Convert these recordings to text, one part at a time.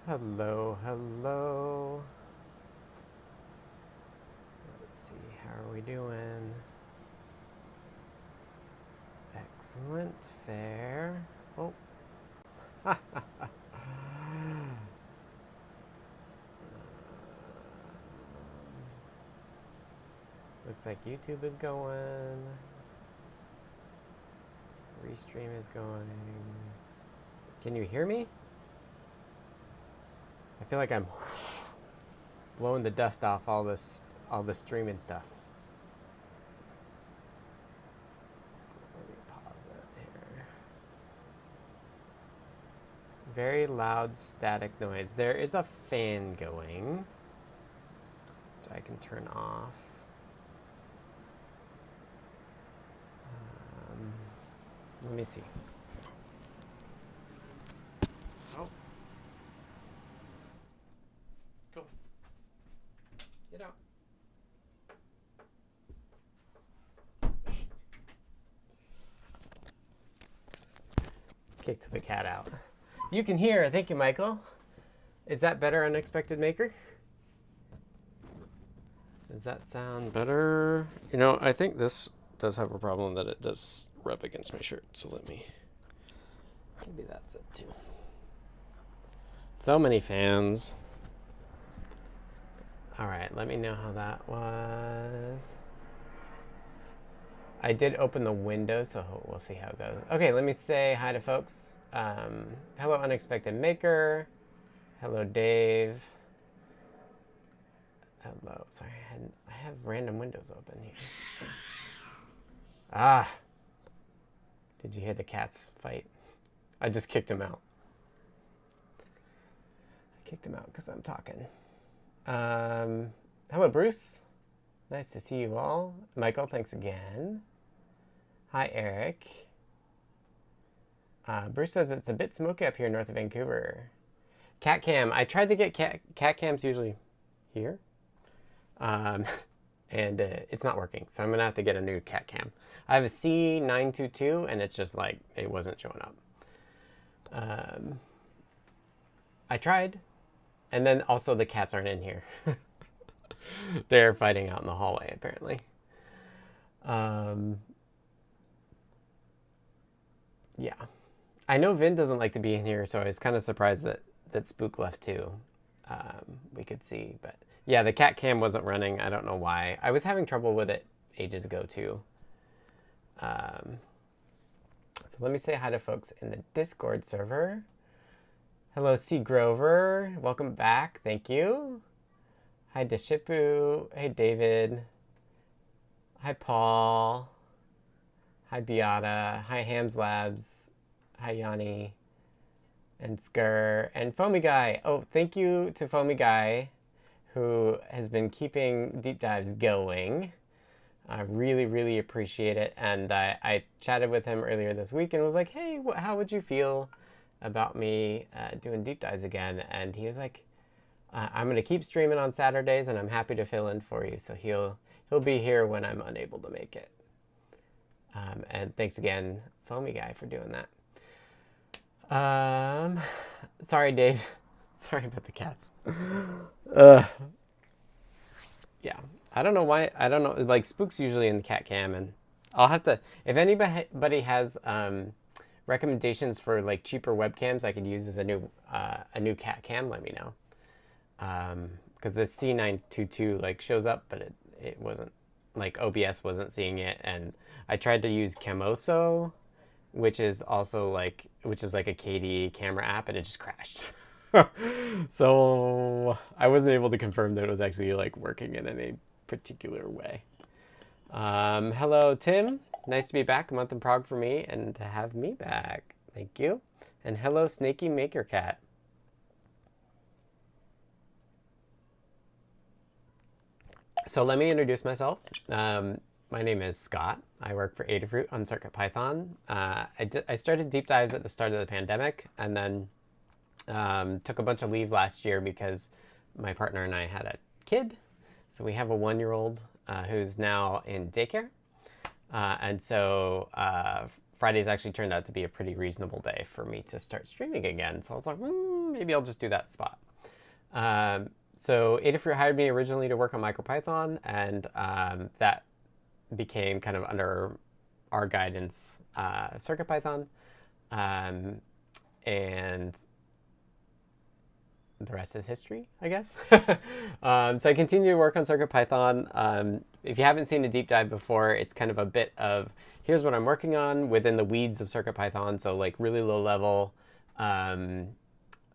Hello, hello. Let's see, how are we doing? Excellent, fair. Oh. Looks like YouTube is going. Restream is going. Can you hear me? I feel like I'm blowing the dust off all this streaming stuff. Let me pause it here. Very loud static noise. There is a fan going, which I can turn off. Let me see. Oh. Go. Get out. Kicked the cat out. You can hear. Thank you, Michael. Is that better, Unexpected Maker? Does that sound better? You know, I think this does have a problem that it does rub against my shirt. So maybe that's it too. So many fans. All right, let me know how that was. I did open the window, so we'll see how it goes. Okay, let me say hi to folks. Hello, Unexpected Maker. Hello, Dave. Hello, sorry, I have random windows open here. Ah, did you hear the cats fight? I just kicked him out. I kicked him out because I'm talking. Hello, Bruce. Nice to see you all. Michael, thanks again. Hi, Eric. Bruce says it's a bit smoky up here north of Vancouver. Cat cam. I tried to get cat cams usually here. And it's not working. So I'm going to have to get a new cat cam. I have a C922 and it's just like, it wasn't showing up. I tried. And then also the cats aren't in here. They're fighting out in the hallway, apparently. Yeah. I know Vin doesn't like to be in here, so I was kind of surprised that Spook left too. We could see, but yeah, the cat cam wasn't running. I don't know why. I was having trouble with it ages ago too. So let me say hi to folks in the Discord server. Hello, C. Grover. Welcome back. Thank you. Hi, Deshipu. Hey, David. Hi, Paul. Hi, Beata. Hi, Hams Labs. Hi, Yanni. And Skur. And Foamy Guy. Oh, thank you to Foamy Guy, who has been keeping deep dives going. I really, really appreciate it. And I chatted with him earlier this week and was like, hey, how would you feel about me doing deep dives again? And he was like, I'm going to keep streaming on Saturdays and I'm happy to fill in for you. So he'll be here when I'm unable to make it. And thanks again, Foamy Guy, for doing that. Sorry, Dave. Sorry about the cats. Yeah, I don't know why. I don't know. Like, Spook's usually in the cat cam, and I'll have to. If anybody has recommendations for like cheaper webcams I could use as a new cat cam, let me know. Because this C922 like shows up, but it wasn't, like, OBS wasn't seeing it, and I tried to use Camoso, which is like a KDE camera app, and it just crashed. So I wasn't able to confirm that it was actually like working in any particular way. Hello, Tim. Nice to be back. A month in Prague for me and to have me back. Thank you. And hello, Snaky Maker Cat. So let me introduce myself. My name is Scott. I work for Adafruit on CircuitPython. I started deep dives at the start of the pandemic, and then took a bunch of leave last year because my partner and I had a kid. So we have a 1-year-old who's now in daycare. And so Fridays actually turned out to be a pretty reasonable day for me to start streaming again. So I was like, maybe I'll just do that spot. So Adafruit hired me originally to work on MicroPython, and that became kind of under our guidance CircuitPython. And the rest is history, I guess. So I continue to work on CircuitPython. If you haven't seen a deep dive before, it's kind of a bit of, here's what I'm working on within the weeds of CircuitPython. So like really low level.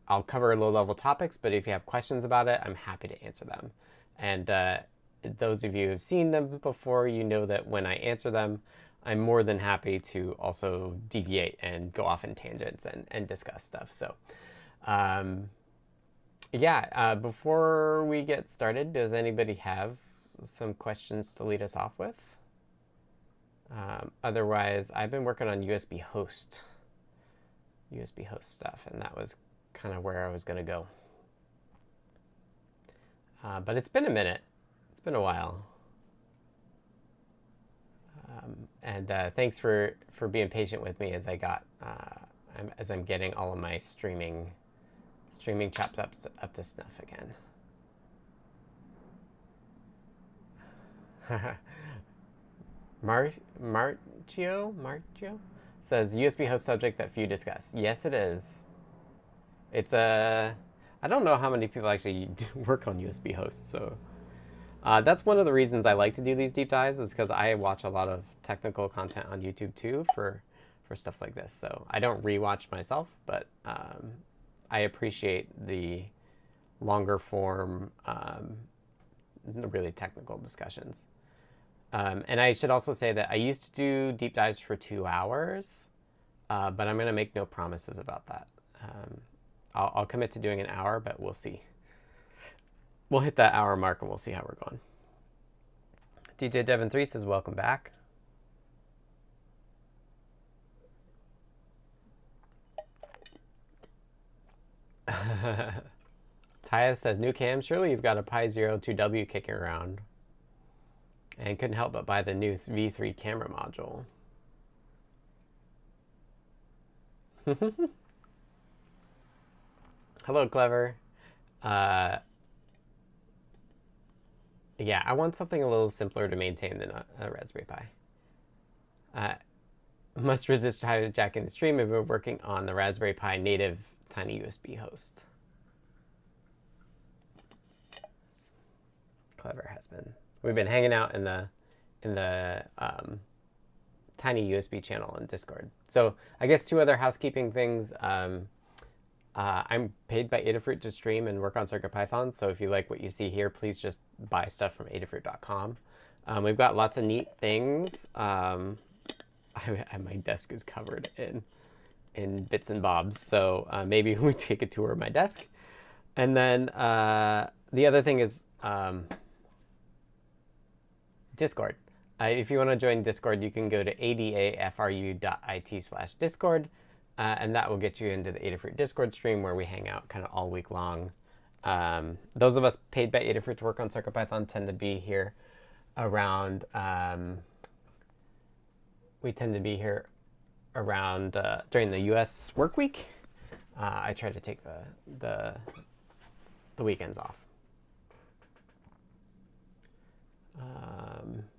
I'll cover low level topics, but if you have questions about it, I'm happy to answer them. And those of you who have seen them before, you know that when I answer them, I'm more than happy to also deviate and go off in tangents and discuss stuff. So yeah, before we get started, does anybody have some questions to lead us off with? Otherwise, I've been working on USB host stuff, and that was kind of where I was going to go. But it's been a minute. It's been a while. And thanks for being patient with me as I'm getting all of my streaming chops up to snuff again. Marcio says USB host subject that few discuss. Yes, it is. It's I don't know how many people actually work on USB hosts, so that's one of the reasons I like to do these deep dives, is because I watch a lot of technical content on YouTube too for stuff like this. So I don't rewatch myself, but I appreciate the longer form, really technical discussions. And I should also say that I used to do deep dives for 2 hours, but I'm going to make no promises about that. I'll commit to doing an hour, but we'll see. We'll hit that hour mark and we'll see how we're going. DJ Devon 3 says, welcome back. Taya says, new cam, surely you've got a Pi 02W kicking around. And couldn't help but buy the new V3 camera module. Hello, Clever. Yeah, I want something a little simpler to maintain than a Raspberry Pi. Must resist hijacking the stream. I've been working on the Raspberry Pi native tiny USB host. Clever has been. We've been hanging out in the tiny USB channel in Discord. So I guess 2 other housekeeping things. I'm paid by Adafruit to stream and work on CircuitPython, so if you like what you see here, please just buy stuff from adafruit.com. We've got lots of neat things. My desk is covered in bits and bobs, so maybe we take a tour of my desk. And then the other thing is Discord. If you want to join Discord, you can go to adafru.it/Discord. And that will get you into the Adafruit Discord stream where we hang out kind of all week long. Those of us paid by Adafruit to work on CircuitPython tend to be here around, during the US work week. I try to take the weekends off.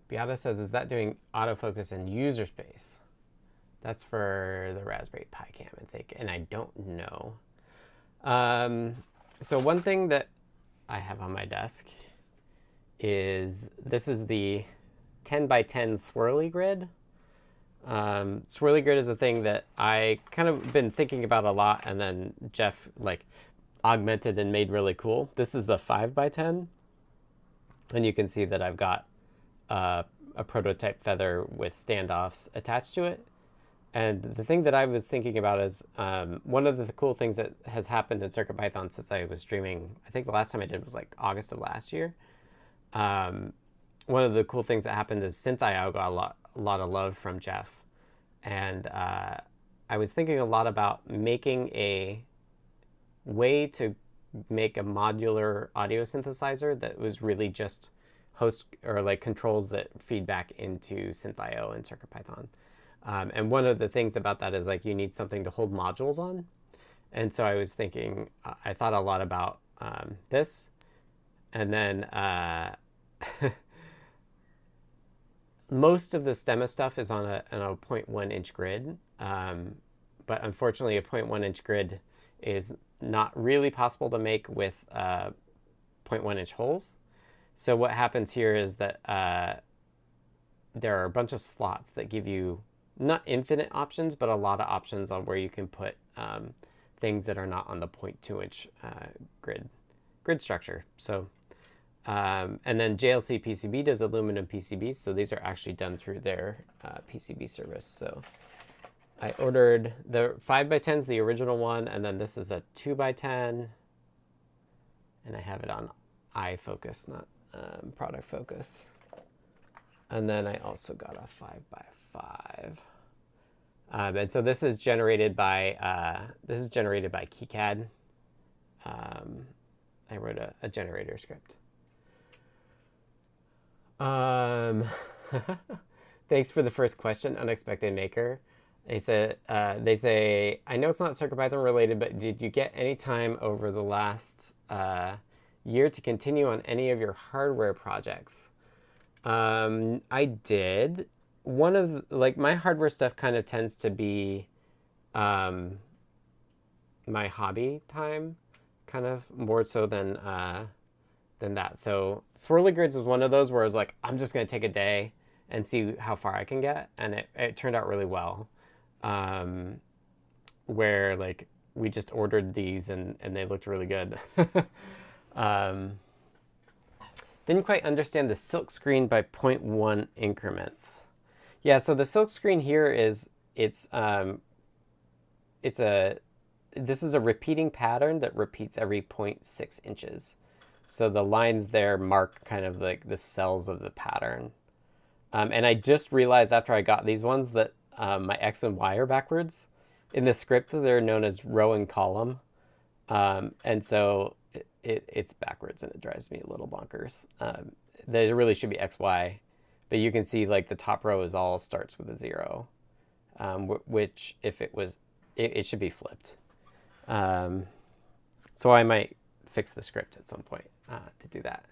Beata says, is that doing autofocus in user space? That's for the Raspberry Pi cam, I think, and I don't know. So one thing that I have on my desk is, this is the 10 by 10 swirly grid. Swirly grid is a thing that I kind of been thinking about a lot, and then Jeff augmented and made really cool. This is the 5 by 10, and you can see that I've got a prototype feather with standoffs attached to it. And the thing that I was thinking about is one of the cool things that has happened in CircuitPython since I was streaming, I think the last time I did was like August of last year. One of the cool things that happened is SynthIO got a lot of love from Jeff. And I was thinking a lot about making a way to make a modular audio synthesizer that was really just host or like controls that feed back into SynthIO and CircuitPython. And one of the things about that is like you need something to hold modules on. And so I was thinking, I thought a lot about this. And then most of the stemma stuff is on a 0.1 inch grid. But unfortunately, a 0.1 inch grid is not really possible to make with 0.1 inch holes. So what happens here is that there are a bunch of slots that give you not infinite options, but a lot of options on where you can put things that are not on the 0.2 inch grid structure. So, and then JLC PCB does aluminum PCBs, so these are actually done through their PCB service. So I ordered the 5x10's the original one, and then this is a 2x10, and I have it on iFocus, not product focus. And then I also got a 5x5. And so this is generated by KiCad. I wrote a generator script. Thanks for the first question, Unexpected Maker. They say, I know it's not CircuitPython related, but did you get any time over the last year to continue on any of your hardware projects? I did. One of my hardware stuff kind of tends to be my hobby time, kind of more so than that. So swirly grids was one of those where I was like, I'm just gonna take a day and see how far I can get, and it turned out really well. Where like we just ordered these and they looked really good. Didn't quite understand the silk screen by 0.1 increments. Yeah, so the silk screen here is this is a repeating pattern that repeats every 0.6 inches. So the lines there mark kind of like the cells of the pattern. And I just realized after I got these ones that my X and Y are backwards. In the script, they're known as row and column. And so it's backwards, and it drives me a little bonkers. There really should be X, Y, but you can see like the top row is all starts with a 0, which if it was, it should be flipped. So I might fix the script at some point to do that.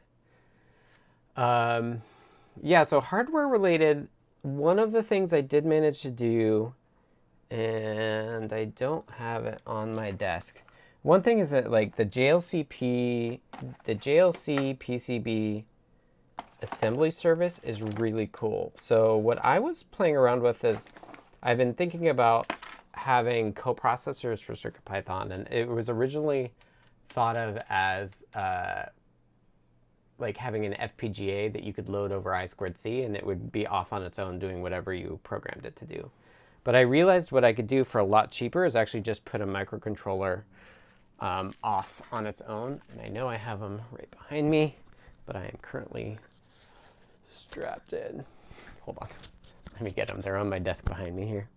Yeah, so hardware related, one of the things I did manage to do, and I don't have it on my desk. One thing is that like the JLC PCB assembly service is really cool. So what I was playing around with is I've been thinking about having coprocessors for CircuitPython, and it was originally thought of as like having an FPGA that you could load over I2C, and it would be off on its own doing whatever you programmed it to do. But I realized what I could do for a lot cheaper is actually just put a microcontroller off on its own. And I know I have them right behind me, but I am currently strapped in. Hold on. Let me get them. They're on my desk behind me here.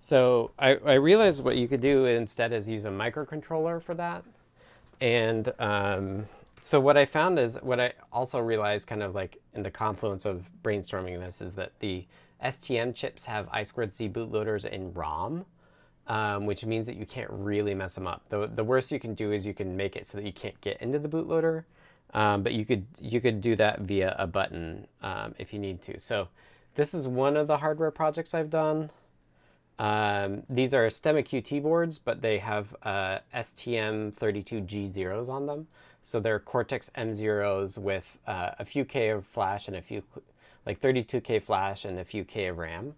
So I realized what you could do instead is use a microcontroller for that. And so what I found is, what I also realized kind of like in the confluence of brainstorming this, is that the STM chips have I2C bootloaders in ROM, which means that you can't really mess them up. The worst you can do is you can make it so that you can't get into the bootloader, but you could do that via a button if you need to. So this is one of the hardware projects I've done. These are STEMMA QT boards, but they have STM32G0s on them. So they're Cortex M0s with a few K of flash and a few, like 32K flash and a few K of RAM.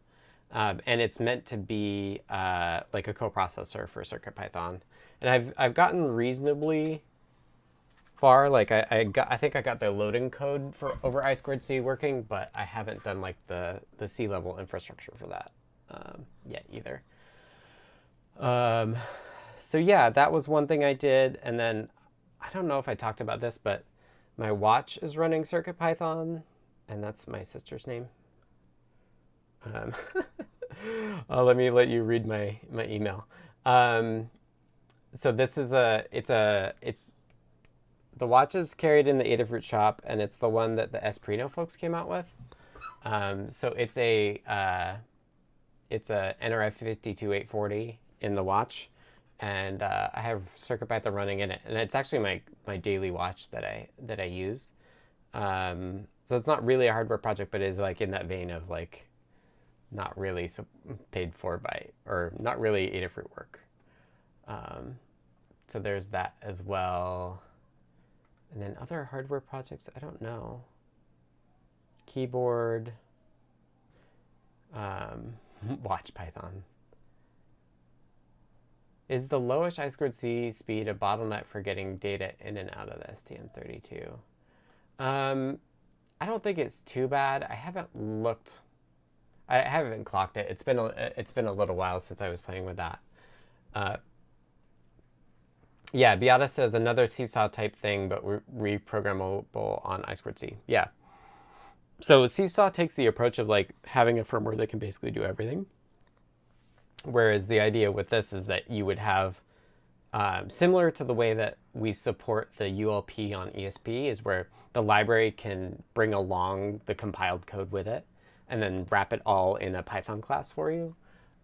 And it's meant to be like a coprocessor for CircuitPython. And I've gotten reasonably far. Like I think I got the loading code for over I2C working, but I haven't done like the C-level infrastructure for that yet either. So yeah, that was one thing I did. And then I don't know if I talked about this, but my watch is running CircuitPython, and that's my sister's name. Let me let you read my email. So this is it's the watch is carried in the Adafruit shop, and it's the one that the Esprino folks came out with. So it's a NRF 52840 in the watch, and I have CircuitPython running in it, and it's actually my daily watch that I use. So it's not really a hardware project, but is like in that vein of like not really paid for by, or not really Adafruit work. So there's that as well. And then other hardware projects, I don't know. Keyboard, watch Python. Is the lowish I2C speed a bottleneck for getting data in and out of the STM32? I don't think it's too bad. I haven't looked. I haven't clocked it. It's been a little while since I was playing with that. Yeah, Beata says another Seesaw type thing, but reprogrammable on I2C. Yeah. So Seesaw takes the approach of like having a firmware that can basically do everything. Whereas the idea with this is that you would have, similar to the way that we support the ULP on ESP, is where the library can bring along the compiled code with it and then wrap it all in a Python class for you.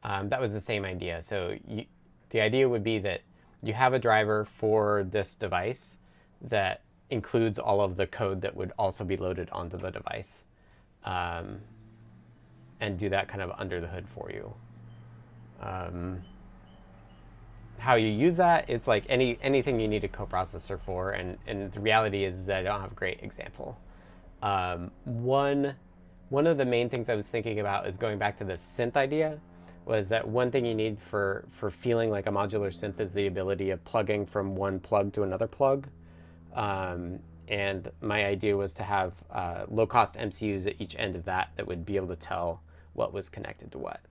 That was the same idea. So the idea would be that you have a driver for this device that includes all of the code that would also be loaded onto the device, and do that kind of under the hood for you. How you use that, it's like anything you need a coprocessor for, and the reality is that I don't have a great example. One of the main things I was thinking about is going back to this synth idea, was that one thing you need for feeling like a modular synth is the ability of plugging from one plug to another plug. And my idea was to have low-cost MCUs at each end of that would be able to tell what was connected to what.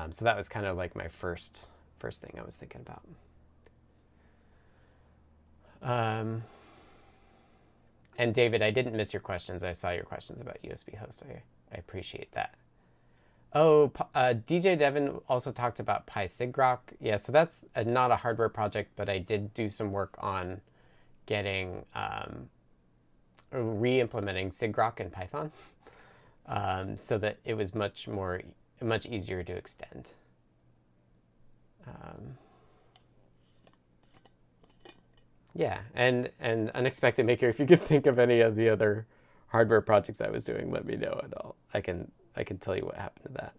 So that was kind of like my first thing I was thinking about. And David, I didn't miss your questions. I saw your questions about USB host. I appreciate that. Oh, DJ Devin also talked about PySigrok. Yeah, so that's not a hardware project, but I did do some work on getting, re-implementing Sigrok in Python, so that it was much easier to extend. Yeah, and Unexpected Maker, if you could think of any of the other hardware projects I was doing, let me know at all. I can tell you what happened to that.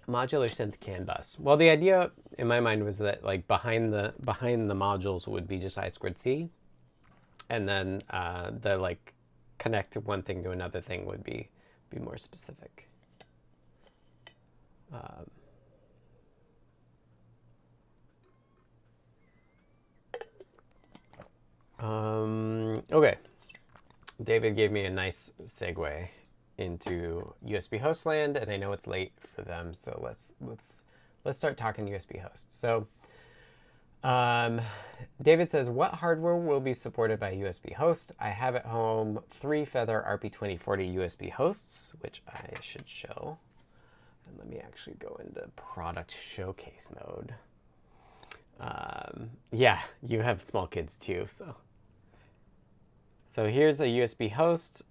Modular synth CAN bus. Well, the idea in my mind was that like behind the modules would be just I2C, and then the like connect one thing to another thing would be more specific. Okay, David gave me a nice segue into USB host land, and I know it's late for them, so let's start talking USB host. So David says, what hardware will be supported by USB host? I have at home 3 Feather RP2040 USB hosts, which I should show. And let me actually go into product showcase mode. Yeah, you have small kids too, so here's a USB host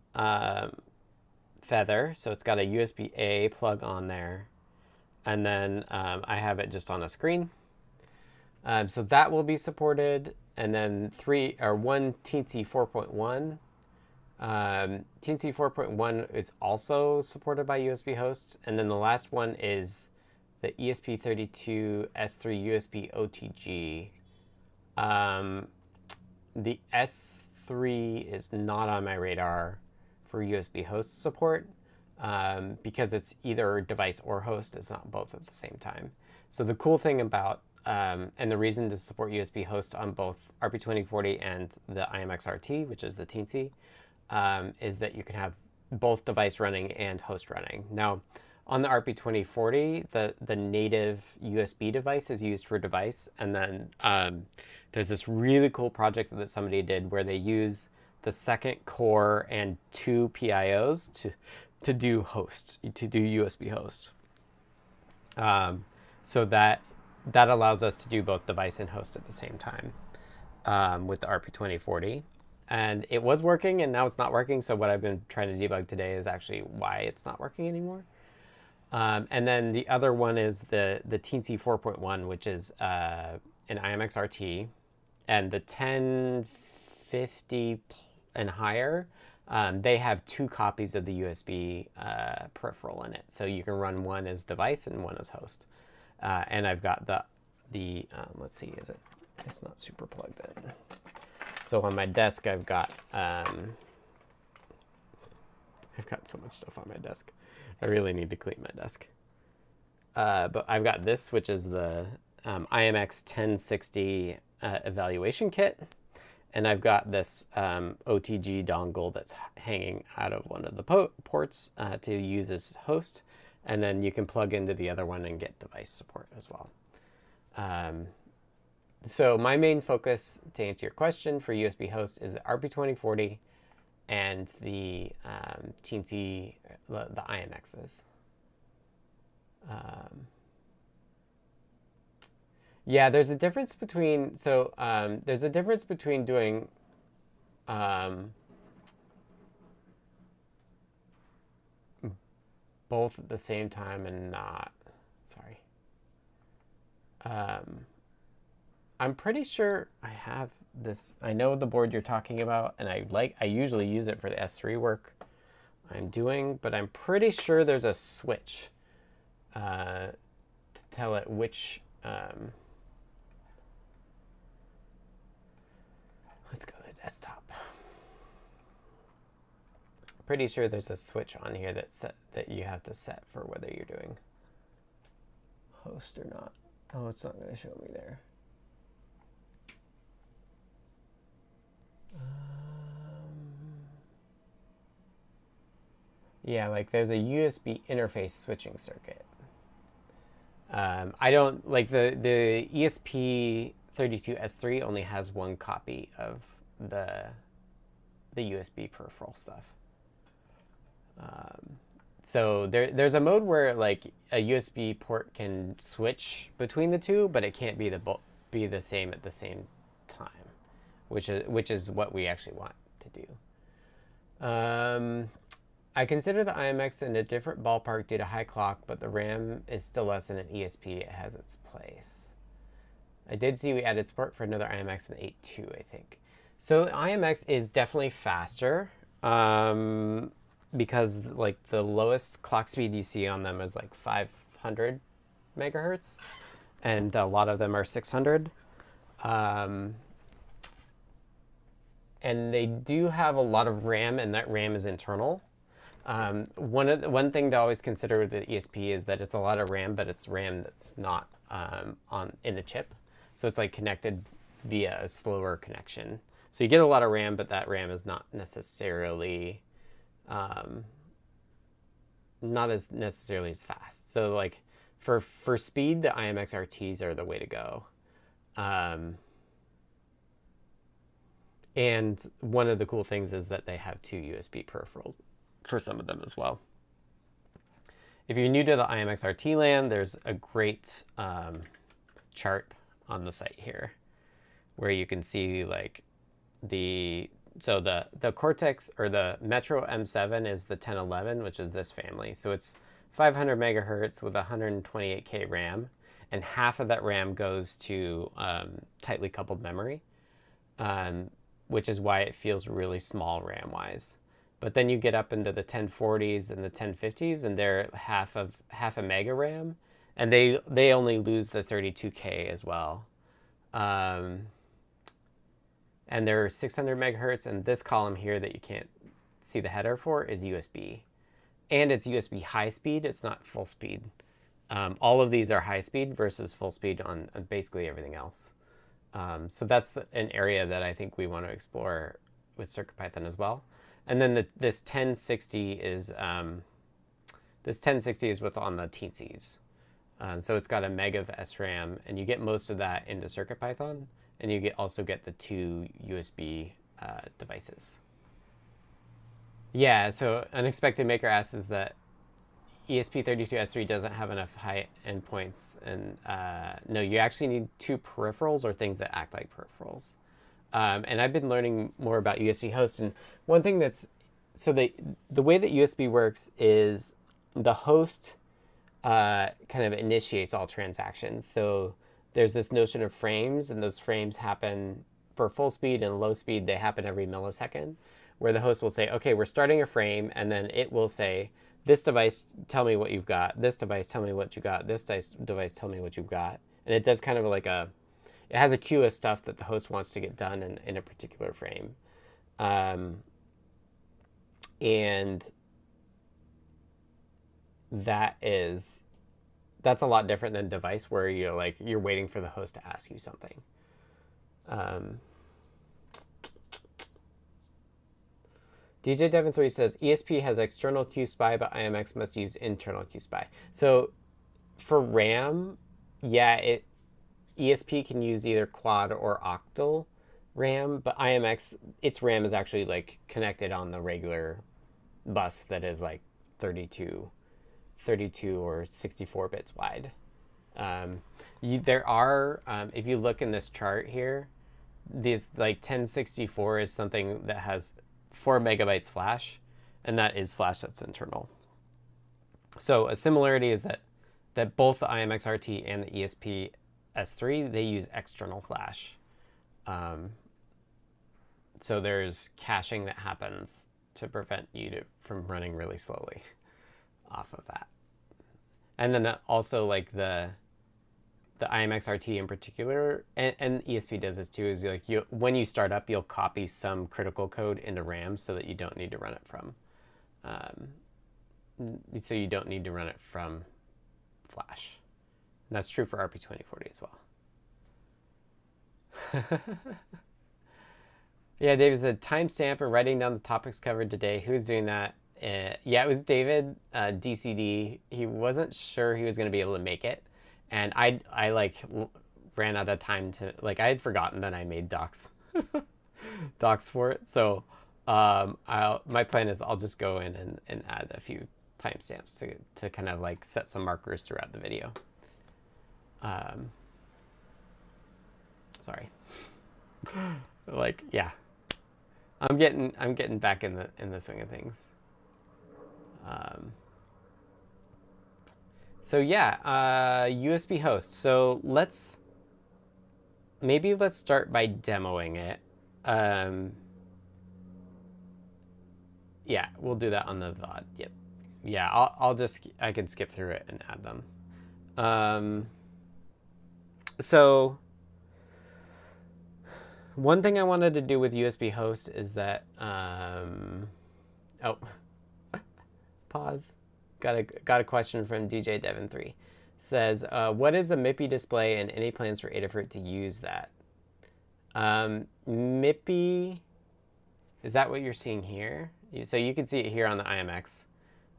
Feather. So it's got a USB-A plug on there, and then I have it just on a screen. So that will be supported, and then one Teensy 4.1. Teensy 4.1 is also supported by USB hosts, and then the last one is the ESP32 S3 USB OTG. The S3 is not on my radar for USB host support, because it's either device or host. It's not both at the same time. So the cool thing about, and the reason to support USB host on both RP2040 and the IMX-RT, which is the Teensy, is that you can have both device running and host running. Now, on the RP2040, the native USB device is used for device, and then there's this really cool project that somebody did where they use the second core and 2 PIOs to do host, to do USB host. So that that allows us to do both device and host at the same time with the RP2040. And it was working, and now it's not working. So what I've been trying to debug today is actually why it's not working anymore. And then the other one is the Teensy 4.1, which is an IMX RT, and the 1050 and higher. They have 2 copies of the USB peripheral in it, so you can run one as device and one as host. And I've got the let's see, is it? It's not super plugged in. So on my desk, I've got so much stuff on my desk. I really need to clean my desk. But I've got this, which is the IMX 1060 evaluation kit. And I've got this OTG dongle that's hanging out of one of the ports to use as host. And then you can plug into the other one and get device support as well. So my main focus, to answer your question, for USB host is the RP2040 and the Teensy, the IMXs. Yeah, there's a difference between, there's a difference between doing both at the same time and not. Sorry. I'm pretty sure I have this. I know the board you're talking about, and I usually use it for the S3 work I'm doing, but I'm pretty sure there's a switch to tell it which. Let's go to desktop. Pretty sure there's a switch on here that you have to set for whether you're doing host or not. Oh, it's not going to show me there. Yeah, like there's a USB interface switching circuit. I don't like the ESP32S3 only has 1 copy of the USB peripheral stuff. So there's a mode where like a USB port can switch between the two, but it can't be the same at the same time, which is what we actually want to do. I consider the IMX in a different ballpark due to high clock, but the RAM is still less than an ESP. It has its place. I did see we added support for another IMX in the 8.2, I think. So the IMX is definitely faster because like the lowest clock speed you see on them is like 500 megahertz, and a lot of them are 600. And they do have a lot of RAM, and that RAM is internal. One thing to always consider with the ESP is that it's a lot of RAM, but it's RAM that's not in the chip. So it's like connected via a slower connection. So you get a lot of RAM, but that RAM is not necessarily as fast. So like for speed, the IMX RTs are the way to go. And one of the cool things is that they have 2 USB peripherals for some of them as well. If you're new to the IMX RT land, there's a great chart on the site here where you can see like the Cortex or the Metro M7 is the 1011, which is this family. So it's 500 megahertz with 128K RAM, and half of that RAM goes to tightly coupled memory, which is why it feels really small RAM-wise. But then you get up into the 1040s and the 1050s, and they're half a mega RAM, and they only lose the 32K as well. And they're 600 megahertz, and this column here that you can't see the header for is USB. And it's USB high speed, it's not full speed. All of these are high speed versus full speed on basically everything else. So that's an area that I think we want to explore with CircuitPython as well. And then this 1060 is what's on the Teensies. So it's got a meg of SRAM, and you get most of that into CircuitPython, and you also get the 2 USB devices. Yeah, so Unexpected Maker asks is that ESP32S3 doesn't have enough high endpoints, and no, you actually need two peripherals or things that act like peripherals. And I've been learning more about USB host, and one thing that's so the way that USB works is the host kind of initiates all transactions. So there's this notion of frames, and those frames happen for full speed and low speed. They happen every millisecond, where the host will say, okay, we're starting a frame, and then it will say, this device, tell me what you've got. This device, tell me what you got. This device, tell me what you've got. And it does kind of like it has a queue of stuff that the host wants to get done in a particular frame. And that's a lot different than device, where you're waiting for the host to ask you something. DJ Devon 3 says ESP has external QSPI, but IMX must use internal QSPI. So for RAM, yeah, ESP can use either quad or octal RAM, but IMX, its RAM is actually like connected on the regular bus that is like 32 or 64 bits wide. There are, if you look in this chart here, this like 1064 is something that has 4 megabytes flash, and that is flash that's internal. So a similarity is that both the IMX RT and the ESP S3, they use external flash. So there's caching that happens to prevent you from running really slowly off of that. And then also like the IMX RT in particular, and ESP does this too, is like when you start up, you'll copy some critical code into RAM so that you don't need to run it from flash. And that's true for RP2040 as well. Yeah, David said timestamp and writing down the topics covered today. Who's doing that? Yeah, it was David, DCD. He wasn't sure he was going to be able to make it. And I like ran out of time to, like, I had forgotten that I made docs for it. So my plan is I'll just go in and add a few timestamps to kind of like set some markers throughout the video. Sorry. Like, yeah. I'm getting back in the swing of things. So yeah, USB host. So let's start by demoing it. Yeah, we'll do that on the VOD. Yep. Yeah, I can skip through it and add them. So one thing I wanted to do with USB host is that, pause. Got a question from DJ Devon 3. Says, what is a MIPI display and any plans for Adafruit to use that? MIPI, is that what you're seeing here? So you can see it here on the IMX.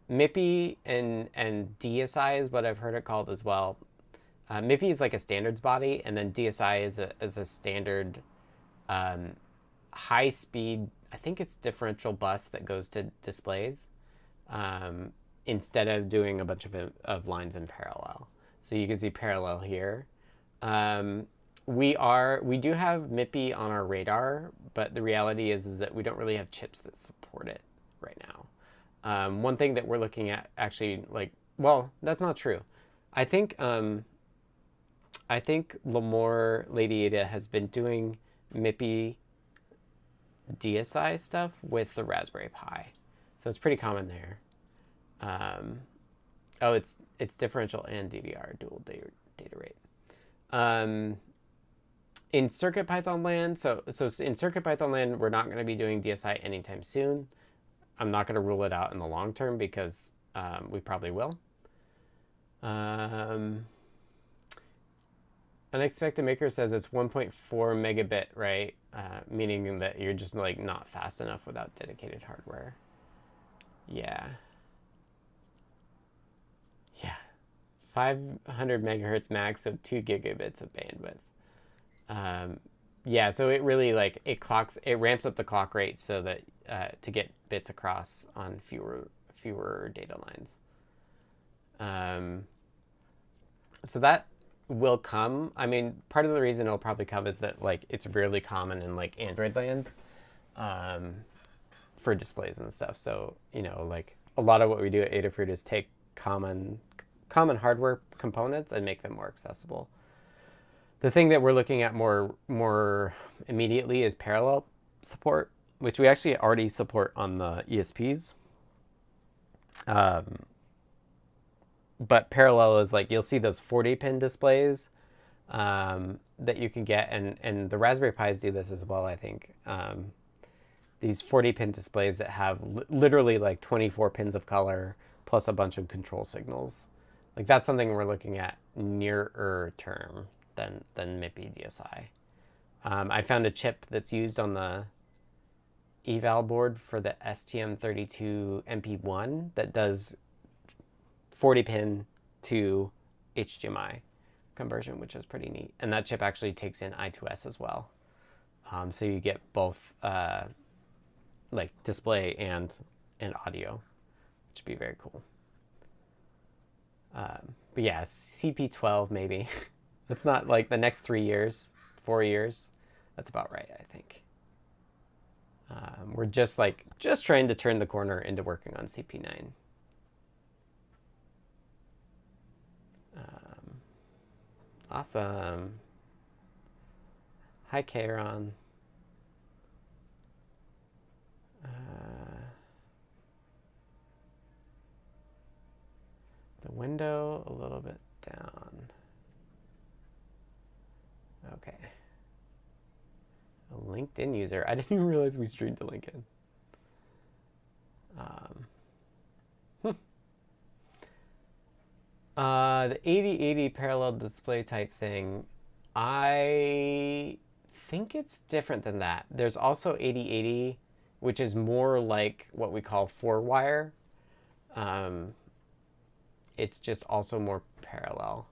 MIPI and DSI is what I've heard it called as well. MIPI is like a standards body, and then DSI is a standard high speed, I think it's differential bus that goes to displays. Instead of doing a bunch of lines in parallel. So you can see parallel here. We do have MIPI on our radar, but the reality is that we don't really have chips that support it right now. One thing that we're looking at actually, well, that's not true. I think Lamore Lady Ada has been doing MIPI DSI stuff with the Raspberry Pi. So it's pretty common there. It's differential and DDR, dual data rate. In CircuitPython land, so in CircuitPython land, we're not going to be doing DSI anytime soon. I'm not going to rule it out in the long term because we probably will. Unexpected Maker says it's 1.4 megabit, right? Meaning that you're just like not fast enough without dedicated hardware. Yeah. 500 megahertz max, so 2 gigabits of bandwidth. Yeah, so it really it ramps up the clock rate so that to get bits across on fewer data lines. So that will come. I mean, part of the reason it'll probably come is that like it's really common in like Android land for displays and stuff. So, you know, like a lot of what we do at Adafruit is take common hardware components and make them more accessible. The thing that we're looking at more immediately is parallel support, which we actually already support on the ESPs. But parallel is like, you'll see those 40-pin displays that you can get, and the Raspberry Pis do this as well, I think. These 40-pin displays that have literally like 24 pins of color plus a bunch of control signals. Like that's something we're looking at nearer term than MIPI DSI. I found a chip that's used on the eval board for the STM32 MP1 that does 40-pin to HDMI conversion, which is pretty neat. And that chip actually takes in I2S as well. So you get both like display and audio, which would be very cool. But yeah, CP12 maybe. That's not like the next 3 years, 4 years. That's about right, I think. We're just trying to turn the corner into working on CP9. Awesome. Hi, Kairon. The window a little bit down. Okay. A LinkedIn user. I didn't even realize we streamed to LinkedIn. The 8080 parallel display type thing, I think it's different than that. There's also 8080, which is more like what we call 4-wire. It's just also more parallel.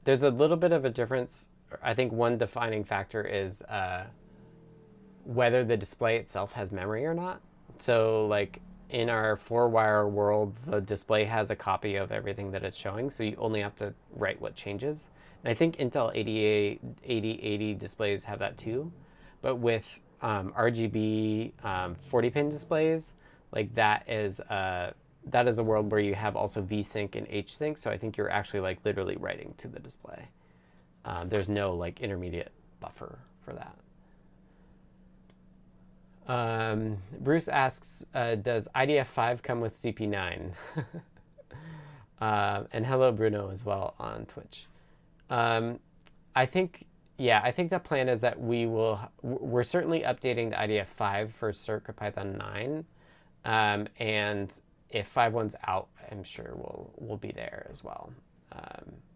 There's a little bit of a difference. I think one defining factor is whether the display itself has memory or not. So like in our 4-wire world, the display has a copy of everything that it's showing, so you only have to write what changes. And I think Intel 8080 displays have that too. But with RGB 40-pin displays, like that is a world where you have also VSync and HSync, so I think you're actually like literally writing to the display. There's no like intermediate buffer for that. Bruce asks, does IDF5 come with CP9? And hello, Bruno, as well on Twitch. I think the plan is that we're certainly updating the IDF5 for CircuitPython 9. And if 5.1's out, I'm sure we'll be there as well.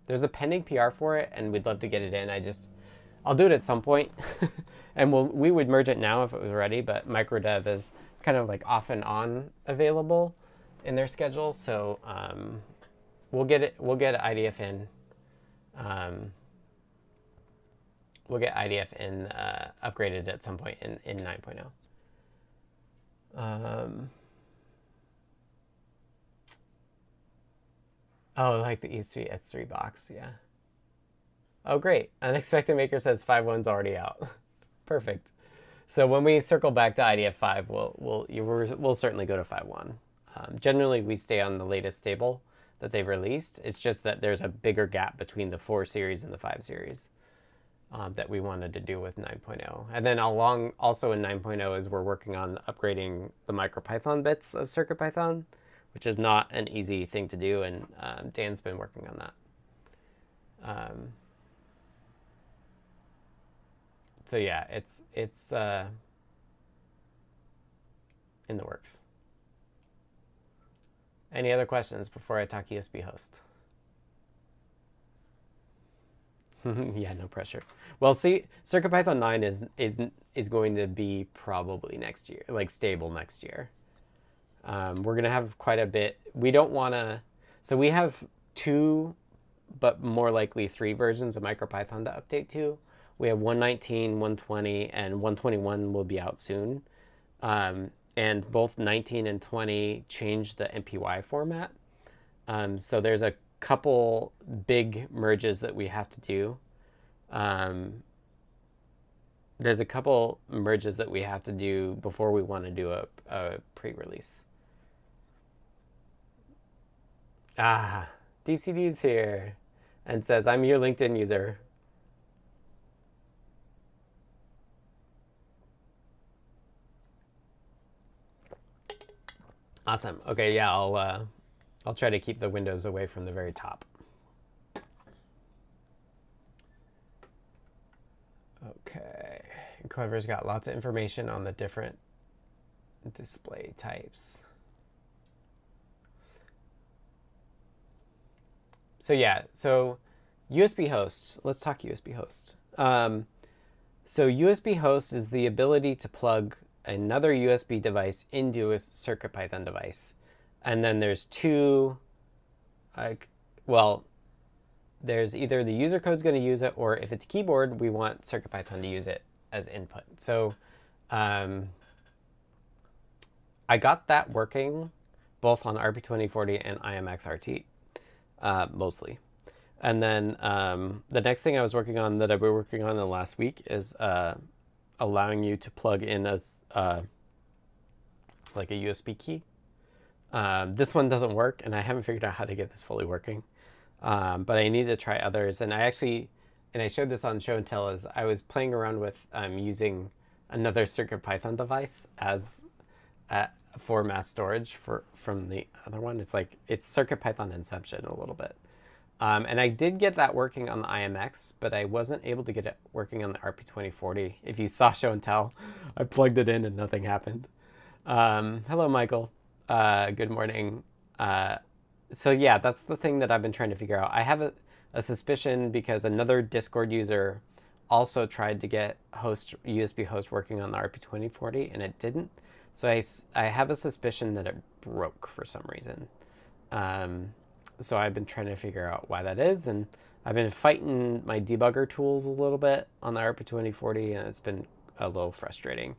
There's a pending PR for it, and we'd love to get it in. I'll do it at some point, and we would merge it now if it was ready, but microdev is kind of like off and on available in their schedule, so we'll get IDF in. We'll get IDF in upgraded at some point in 9.0. Oh, like the E3 S3 box, yeah. Oh, great. Unexpected Maker says 5.1's already out. Perfect. So when we circle back to IDF5, we'll certainly go to 5.1. Generally, we stay on the latest stable that they've released. It's just that there's a bigger gap between the 4 series and the 5 series that we wanted to do with 9.0. And then also in 9.0 is we're working on upgrading the MicroPython bits of CircuitPython, which is not an easy thing to do, and Dan's been working on that. So yeah, it's in the works. Any other questions before I talk USB host? Yeah, no pressure. Well, see, CircuitPython 9 is going to be probably next year, like stable next year. We're going to have quite a bit. We don't want to... So we have 2, but more likely 3 versions of MicroPython to update to. We have 119, 120, and 121 will be out soon. And both 19 and 20 changed the MPY format. So there's a couple big merges that we have to do. There's a couple merges that we have to do before we want to do a pre-release. Ah, DCD's here and says, I'm your LinkedIn user. Awesome. Okay, yeah, I'll try to keep the windows away from the very top. Okay, Clever's got lots of information on the different display types. So yeah, so USB host. Let's talk USB host. So USB host is the ability to plug another USB device into a CircuitPython device. And then there's two, there's either the user code's going to use it, or if it's keyboard, we want CircuitPython to use it as input. So I got that working both on RP2040 and IMX RT, mostly. And then the next thing I was working on that I've been working on in the last week is allowing you to plug in a like a USB key. This one doesn't work, and I haven't figured out how to get this fully working. But I need to try others. And I showed this on Show and Tell, as I was playing around with using another CircuitPython device as for mass storage from the other one. It's CircuitPython Inception a little bit. And I did get that working on the IMX, but I wasn't able to get it working on the RP2040. If you saw Show and Tell, I plugged it in and nothing happened. Hello, Michael. Good morning. So yeah, that's the thing that I've been trying to figure out. I have a suspicion because another Discord user also tried to get USB host working on the RP2040 and it didn't. So I have a suspicion that it broke for some reason. So I've been trying to figure out why that is, and I've been fighting my debugger tools a little bit on the RP2040, and it's been a little frustrating.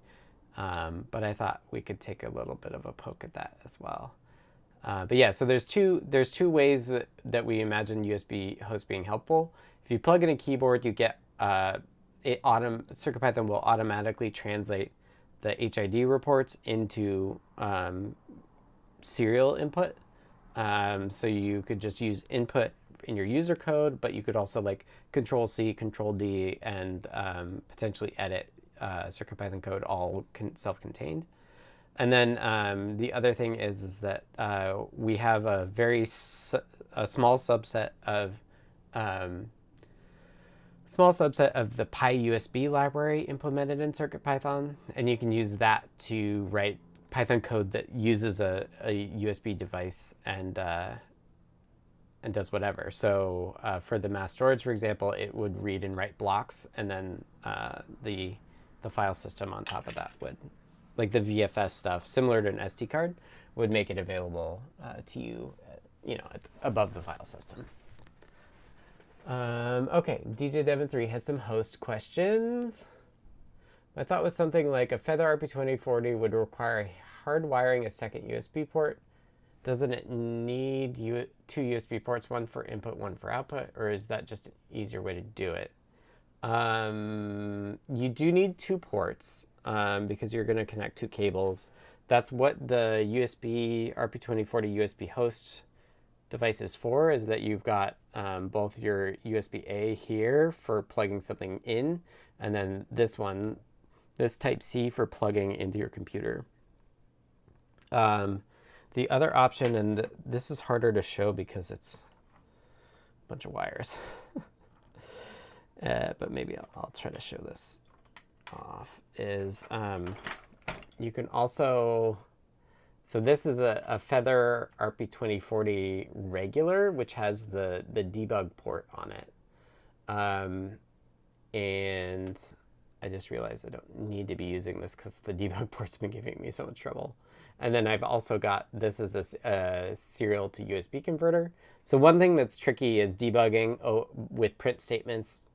But I thought we could take a little bit of a poke at that as well. But yeah, so there's two ways that we imagine USB host being helpful. If you plug in a keyboard, you get CircuitPython will automatically translate the HID reports into serial input. So you could just use input in your user code, but you could also like Control-C, Control-D, and potentially edit CircuitPython code all self-contained. And then the other thing is that we have a small subset of the PyUSB library implemented in CircuitPython, and you can use that to write Python code that uses a USB device and does whatever. So for the mass storage, for example, it would read and write blocks, and then the file system on top of that would, like the VFS stuff, similar to an SD card, would make it available to you, above the file system. Okay, DJ Devon3 has some host questions. My thought was something like a Feather RP2040 would require hardwiring a second USB port. Doesn't it need two USB ports, one for input, one for output, or is that just an easier way to do it? You do need two ports because you're going to connect two cables. That's what the RP2040 USB host device is for, is that you've got both your USB-A here for plugging something in, and then this Type-C for plugging into your computer. The other option, and this is harder to show because it's a bunch of wires, but maybe I'll try to show this off, is you can also, so this is a Feather RP2040 regular, which has the debug port on it. And I just realized I don't need to be using this because the debug port's been giving me so much trouble. And then I've also got, this is a serial to USB converter. So one thing that's tricky is debugging with print statements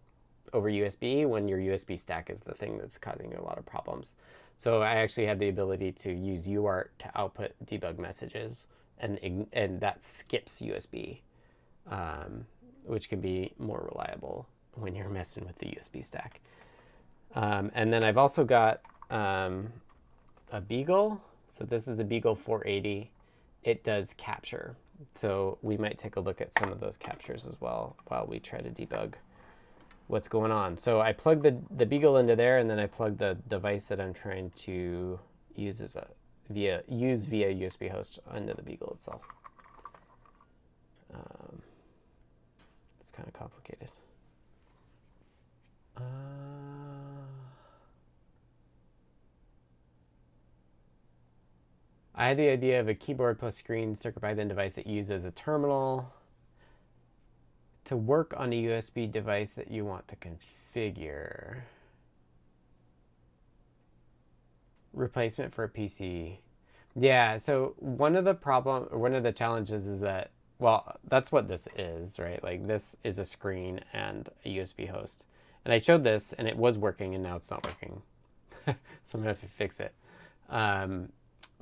over USB when your USB stack is the thing that's causing you a lot of problems. So I actually have the ability to use UART to output debug messages and that skips USB, which can be more reliable when you're messing with the USB stack. And then I've also got a Beagle. So this is a Beagle 480. It does capture. So we might take a look at some of those captures as well while we try to debug what's going on. So I plug the Beagle into there, and then I plug the device that I'm trying to use as via USB host into the Beagle itself. It's kind of complicated. I had the idea of a keyboard plus screen CircuitPython device that uses a terminal to work on a USB device that you want to configure. Replacement for a PC. Yeah, so one of the challenges is that, well, that's what this is, right? Like this is a screen and a USB host. And I showed this and it was working and now it's not working. So I'm gonna have to fix it.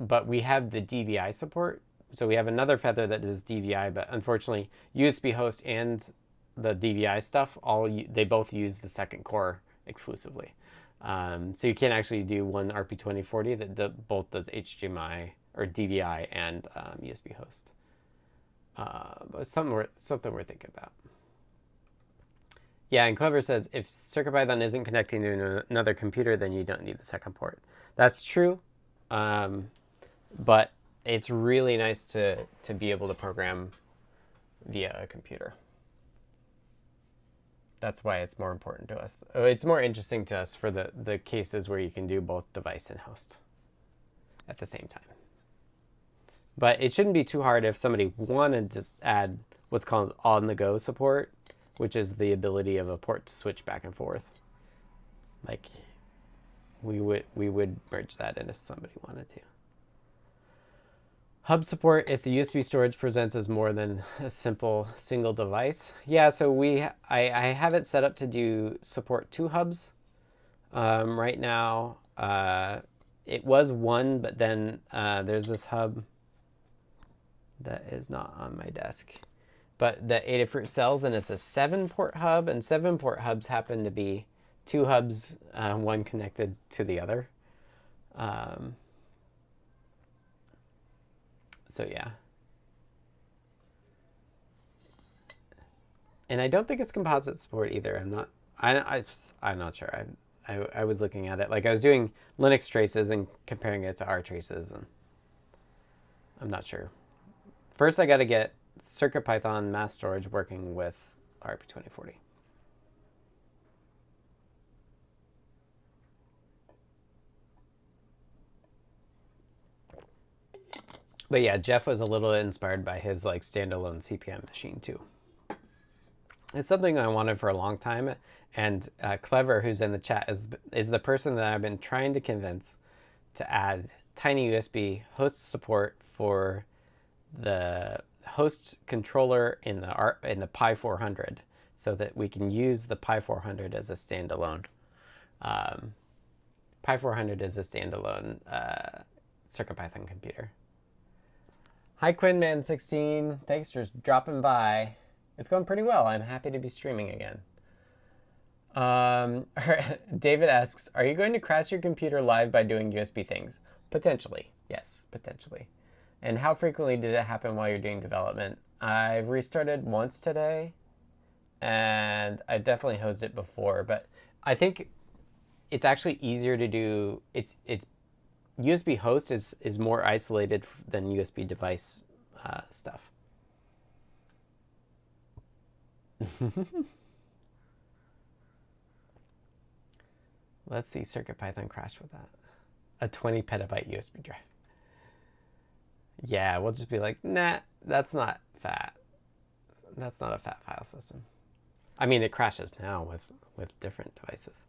But we have the DVI support. So we have another Feather that does DVI, but unfortunately USB host and the DVI stuff, they both use the second core exclusively. So you can't actually do one RP2040 that both does HDMI or DVI and USB host. But something we're thinking about. Yeah, and Clever says, if CircuitPython isn't connecting to another computer, then you don't need the second port. That's true, but it's really nice to be able to program via a computer. That's why it's more important to us. It's more interesting to us for the cases where you can do both device and host at the same time. But it shouldn't be too hard if somebody wanted to add what's called on-the-go support, which is the ability of a port to switch back and forth. Like, we would merge that in if somebody wanted to. Hub support if the USB storage presents as more than a simple single device. Yeah, so I have it set up to do support 2 hubs. Right now, it was 1, but then there's this hub that is not on my desk. But the Adafruit sells, and it's a 7-port hub, and 7-port hubs happen to be 2 hubs, one connected to the other. So yeah. And I don't think it's composite support either. I'm not sure. I was looking at it. Like I was doing Linux traces and comparing it to R traces, and I'm not sure. First I gotta get CircuitPython mass storage working with RP2040. But yeah, Jeff was a little inspired by his like standalone CPM machine too. It's something I wanted for a long time, and Clever, who's in the chat, is the person that I've been trying to convince to add tiny USB host support for the host controller in the Pi 400, so that we can use the Pi 400 as a standalone. Pi 400 is a standalone CircuitPython computer. Hi Quinman16, thanks for dropping by. It's going pretty well. I'm happy to be streaming again. David asks, are you going to crash your computer live by doing USB things? Potentially, yes, potentially. And how frequently did it happen while you're doing development? I've restarted once today, and I've definitely hosed it before, but I think it's actually easier to do. It's USB host is more isolated than USB device stuff. Let's see CircuitPython crash with that. A 20 petabyte USB drive. Yeah, we'll just be like, nah, that's not fat. That's not a fat file system. I mean, it crashes now with different devices.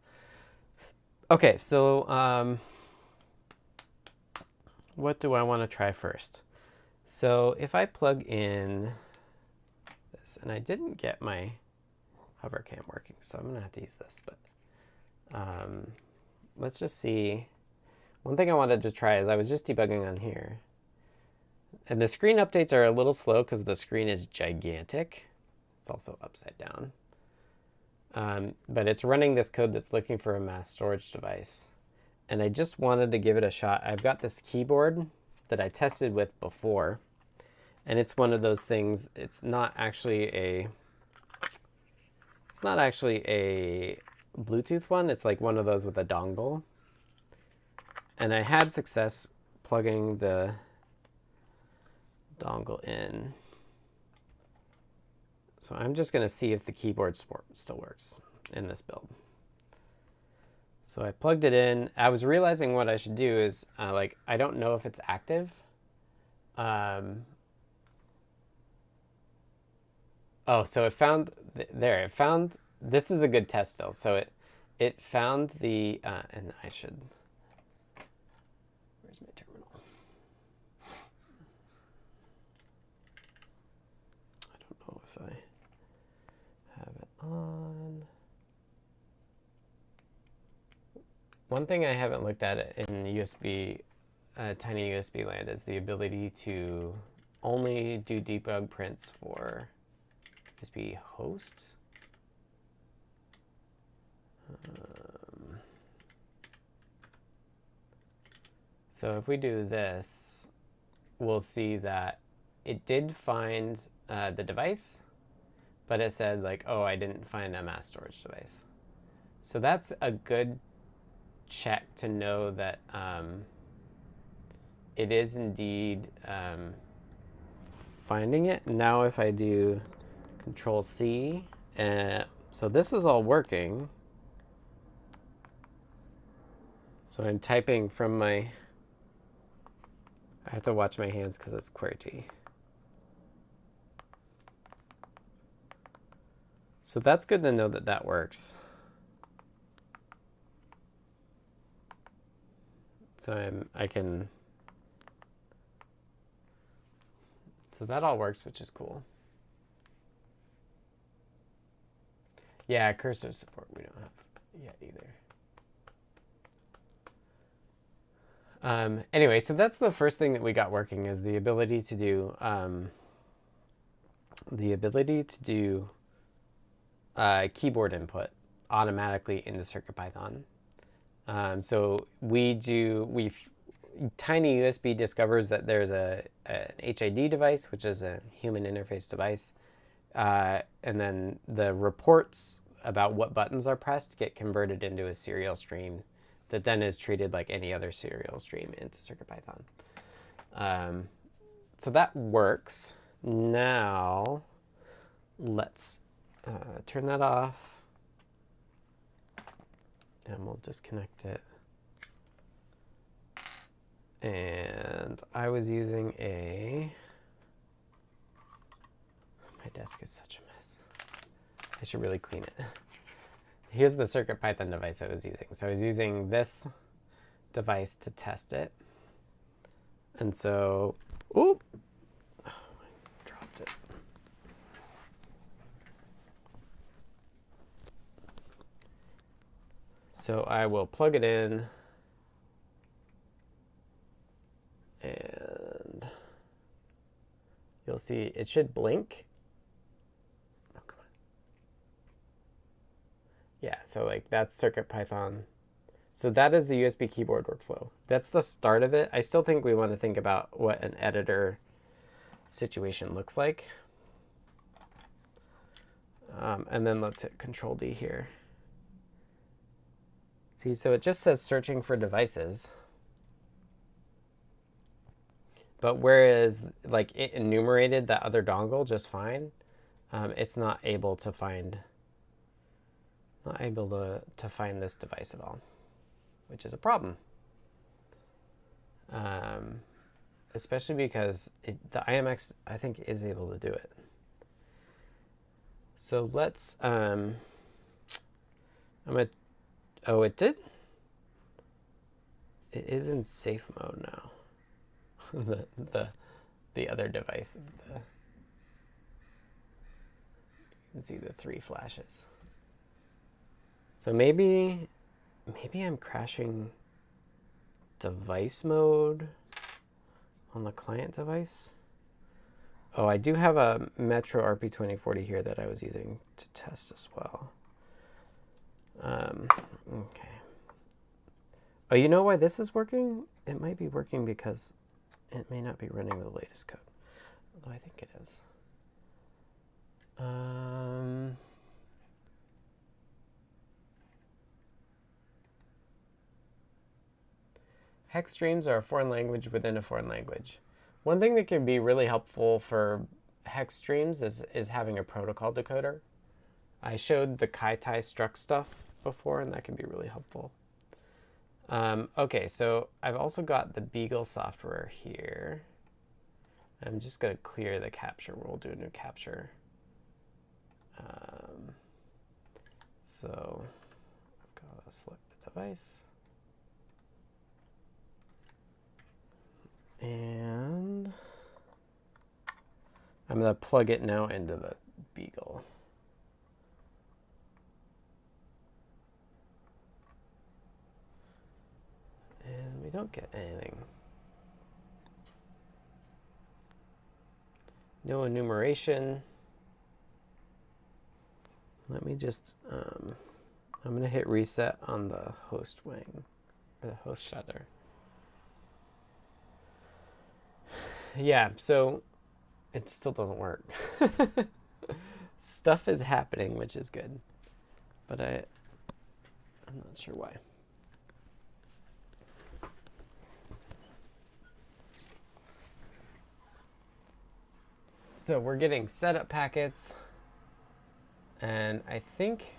Okay, so what do I want to try first? So if I plug in this, and I didn't get my hover cam working, so I'm gonna have to use this, but let's just see. One thing I wanted to try is I was just debugging on here. And the screen updates are a little slow because the screen is gigantic. It's also upside down. But it's running this code that's looking for a mass storage device. And I just wanted to give it a shot. I've got this keyboard that I tested with before. And it's one of those things, it's not actually a Bluetooth one. It's like one of those with a dongle. And I had success plugging the dongle in. So I'm just going to see if the keyboard still works in this build. So I plugged it in. I was realizing what I should do is, like, I don't know if it's active. Oh, so it found, there, it found, this is a good test still. So it found the, and I should, where's my terminal? I don't know if I have it on. One thing I haven't looked at in USB, tiny USB land is the ability to only do debug prints for USB host. So if we do this, we'll see that it did find the device, but it said like, oh, I didn't find a mass storage device. So that's a good check to know that it is indeed finding it. Now if I do Control C, so this is all working. So I'm typing from my, I have to watch my hands because it's QWERTY. So that's good to know that that works. So I can, so that all works, which is cool. Yeah, cursor support we don't have yet either. Anyway, so that's the first thing that we got working is the ability to do keyboard input automatically into CircuitPython. So Tiny USB discovers that there's an HID device, which is a human interface device, and then the reports about what buttons are pressed get converted into a serial stream that then is treated like any other serial stream into CircuitPython. So that works. Now let's turn that off, and we'll disconnect it. And I was using my desk is such a mess. I should really clean it. Here's the CircuitPython device I was using. So I was using this device to test it. And so, oop, oh, I dropped it. So I will plug it in. And you'll see it should blink. Oh, come on. Yeah, so like that's CircuitPython. So that is the USB keyboard workflow. That's the start of it. I still think we want to think about what an editor situation looks like. And then let's hit Control D here. See, so it just says searching for devices. But whereas like it enumerated that other dongle just fine, it's not able to find this device at all, which is a problem. Especially because the IMX I think is able to do it. So let's oh, it did. It is in safe mode now. the other device. You can see the 3 flashes. So maybe I'm crashing device mode on the client device. Oh, I do have a Metro RP2040 here that I was using to test as well. Okay. Oh, you know why this is working? It might be working because it may not be running the latest code. Although I think it is. Hex streams are a foreign language within a foreign language. One thing that can be really helpful for hex streams is having a protocol decoder. I showed the Kaitai struct stuff before, and that can be really helpful. Okay, so I've also got the Beagle software here. I'm just going to clear the capture. We'll do a new capture. So I've got to select the device. And I'm going to plug it now into the Beagle. And we don't get anything. No enumeration. Let me just, I'm going to hit reset on the host wing, or the host feather. Yeah, so it still doesn't work. Stuff is happening, which is good. But I'm not sure why. So we're getting setup packets. And I think,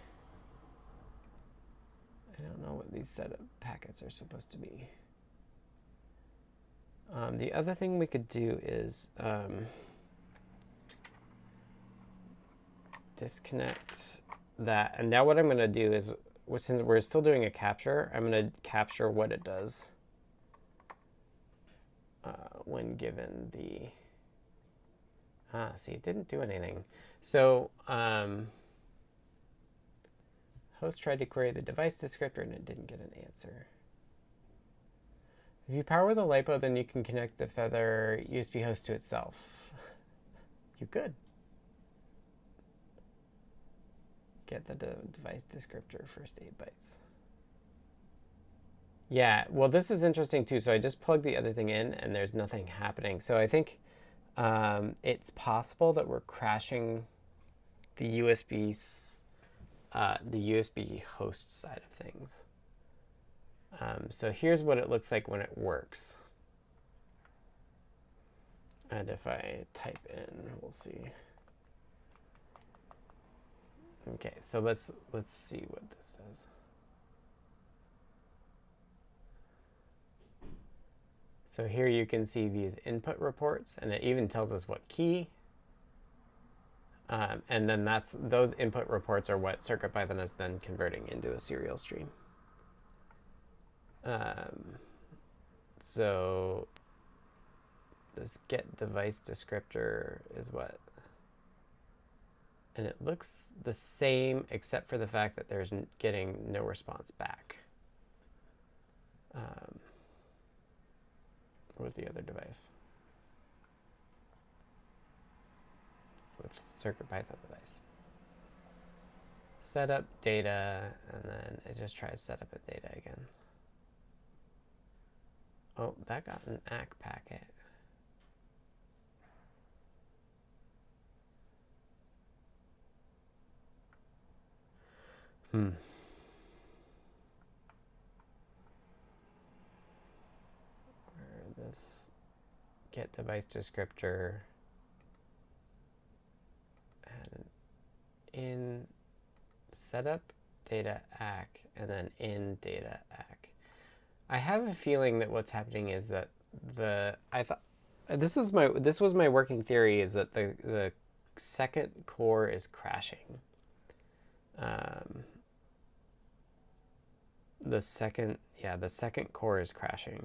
I don't know what these setup packets are supposed to be. The other thing we could do is disconnect that. And now what I'm going to do is, since we're still doing a capture, I'm going to capture what it does when given the... see, it didn't do anything. So host tried to query the device descriptor and it didn't get an answer. If you power the LiPo, then you can connect the Feather USB host to itself. You could. Get the device descriptor first 8 bytes. Yeah, well, this is interesting too. So I just plugged the other thing in and there's nothing happening. So I think it's possible that we're crashing the USB host side of things. So here's what it looks like when it works. And if I type in, we'll see. Okay, so let's see what this does. So here you can see these input reports, and it even tells us what key. And then those input reports are what CircuitPython is then converting into a serial stream. So this get device descriptor is what, and it looks the same except for the fact that there's getting no response back with the other device, with CircuitPython device. Setup data, and then it just tries setup of data again. Oh, that got an ACK packet. Where this get device descriptor and in setup data ACK and then in data ACK. I have a feeling that what's happening is that this was my working theory, is that the second core is crashing. The second core is crashing.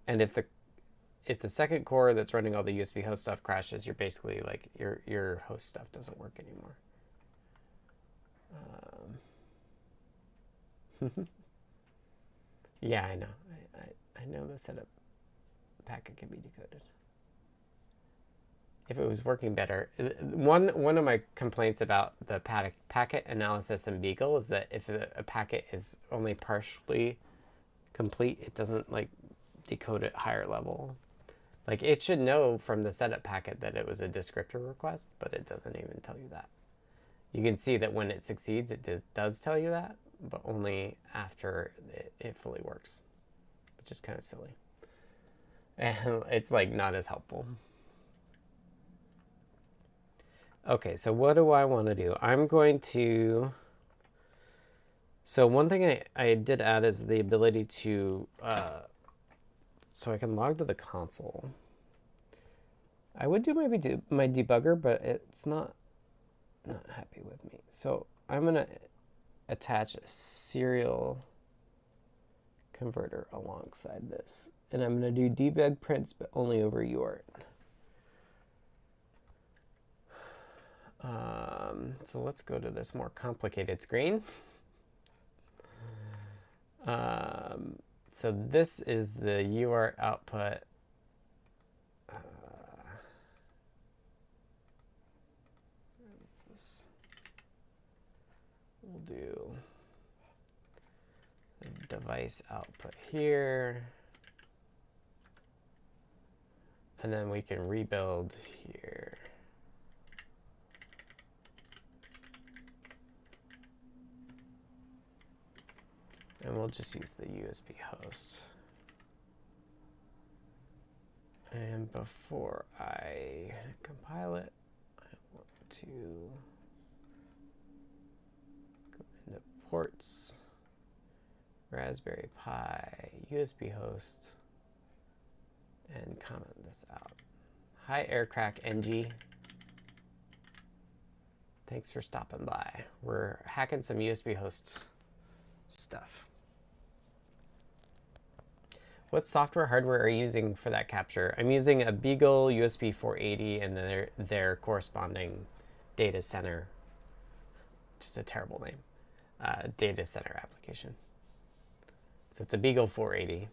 And if the second core that's running all the USB host stuff crashes, you're basically like your host stuff doesn't work anymore. Yeah, I know. I know the setup packet can be decoded. If it was working better. One of my complaints about the packet analysis in Beagle is that if a packet is only partially complete, it doesn't like decode it higher level. Like it should know from the setup packet that it was a descriptor request, but it doesn't even tell you that. You can see that when it succeeds, it does tell you that, but only after it fully works, which is kind of silly. And it's like not as helpful. Okay, so what do I want to do? I'm going to... So one thing I did add is the ability to... so I can log to the console. I would do maybe my debugger, but it's not happy with me. So I'm going to attach a serial converter alongside this. And I'm going to do debug prints, but only over UART. So let's go to this more complicated screen. So this is the UART output. We'll do the device output here. And then we can rebuild here. And we'll just use the USB host. And before I compile it, I want to go into ports, Raspberry Pi, USB host, and comment this out. Hi, Aircrack NG. Thanks for stopping by. We're hacking some USB host stuff. What software hardware are you using for that capture? I'm using a Beagle USB 480 and their corresponding data center. Just a terrible name. Data center application. So it's a Beagle 480.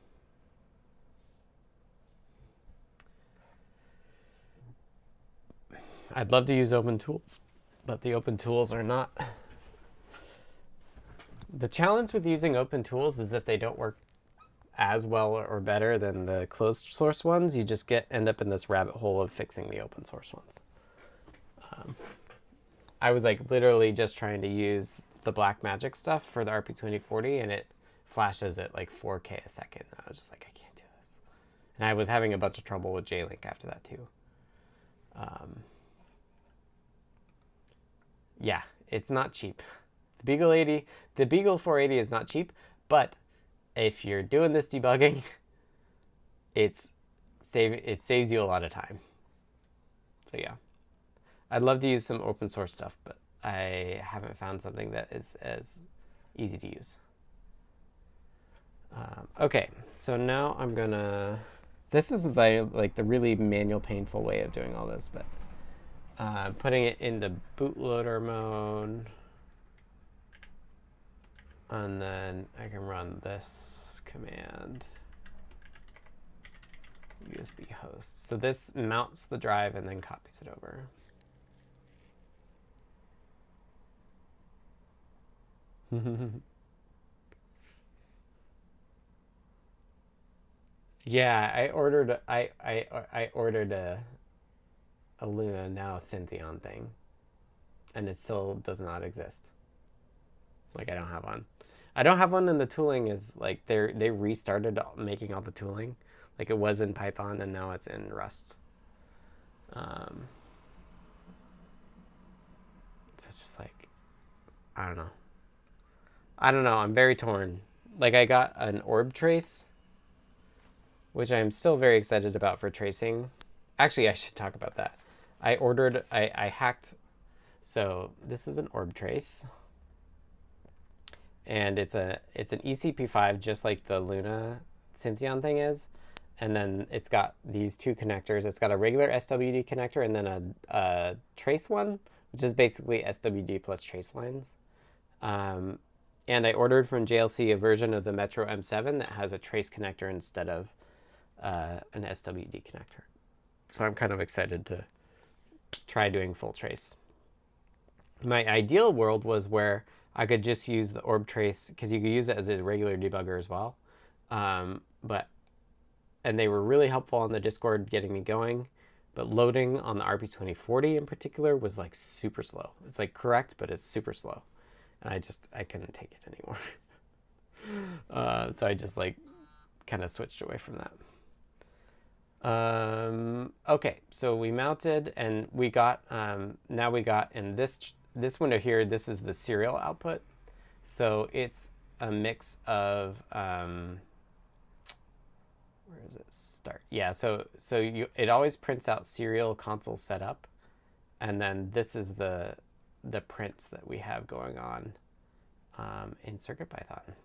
I'd love to use open tools, but the open tools are not. The challenge with using open tools is if they don't work as well or better than the closed source ones, you just end up in this rabbit hole of fixing the open source ones. I was like literally just trying to use the Blackmagic stuff for the RP2040 and it flashes at like 4K a second. I was just like, I can't do this. And I was having a bunch of trouble with J-Link after that too. Yeah, it's not cheap. The Beagle 480 is not cheap, but if you're doing this debugging, it saves you a lot of time. So yeah, I'd love to use some open source stuff, but I haven't found something that is as easy to use. Okay, so now I'm gonna. This is like the really manual, painful way of doing all this, but putting it into bootloader mode. And then I can run this command, USB host. So this mounts the drive and then copies it over. Yeah, I ordered a Luna Now Syntheon thing, and it still does not exist. Like I don't have one. I don't have one, and the tooling is like they restarted making all the tooling. Like it was in Python and now it's in Rust. So it's just like I don't know. I'm very torn. Like I got an orb trace, which I'm still very excited about for tracing. Actually, I should talk about that. I hacked. So this is an orb trace. And it's an ECP5, just like the Luna Syntheon thing is. And then it's got these two connectors. It's got a regular SWD connector and then a trace one, which is basically SWD plus trace lines. And I ordered from JLC a version of the Metro M7 that has a trace connector instead of an SWD connector. So I'm kind of excited to try doing full trace. My ideal world was where I could just use the orb trace, because you could use it as a regular debugger as well. And they were really helpful on the Discord getting me going. But loading on the RP2040 in particular was like super slow. It's like correct, but it's super slow. And I couldn't take it anymore. So I just like kind of switched away from that. Okay, so we mounted and we got, now we got in this window here, this is the serial output. So it's a mix of, where does it start? Yeah, so it always prints out serial console setup, and then this is the prints that we have going on in CircuitPython.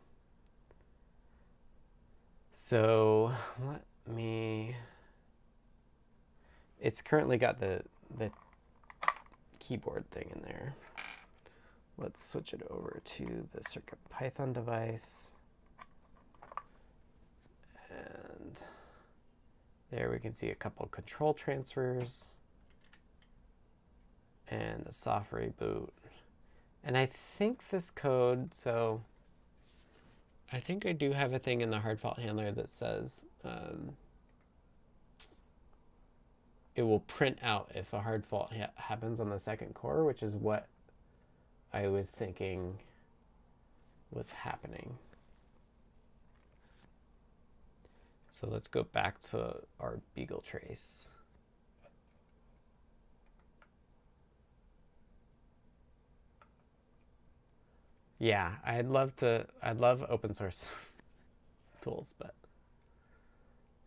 So let me. It's currently got the keyboard thing in there. Let's switch it over to the CircuitPython device. And there we can see a couple of control transfers and a soft reboot. And I think this code, so I think I do have a thing in the hard fault handler that says it will print out if a hard fault happens on the second core, which is what I was thinking was happening. So let's go back to our Beagle trace. Yeah, I'd love open source tools, but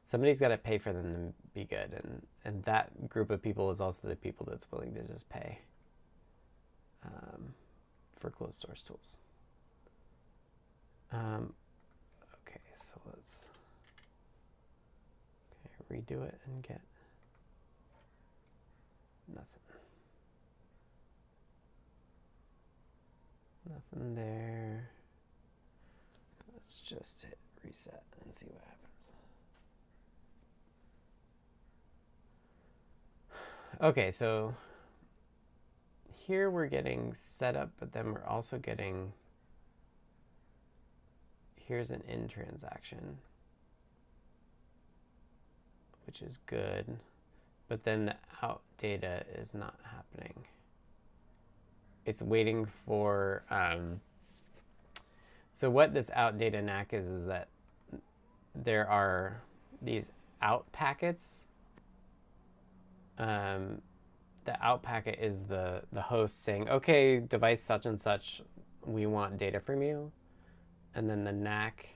somebody's got to pay for them to be good, and that group of people is also the people that's willing to just pay for closed source tools. Okay, so let's redo it and get nothing. Nothing there. Let's just hit reset and see what happens. Okay, so here we're getting set up, but then we're also getting, here's an in transaction, which is good, but then the out data is not happening. It's waiting for, so what this out data knack is that there are these out packets. The out packet is the host saying, okay, device such and such, we want data from you. And then the knack,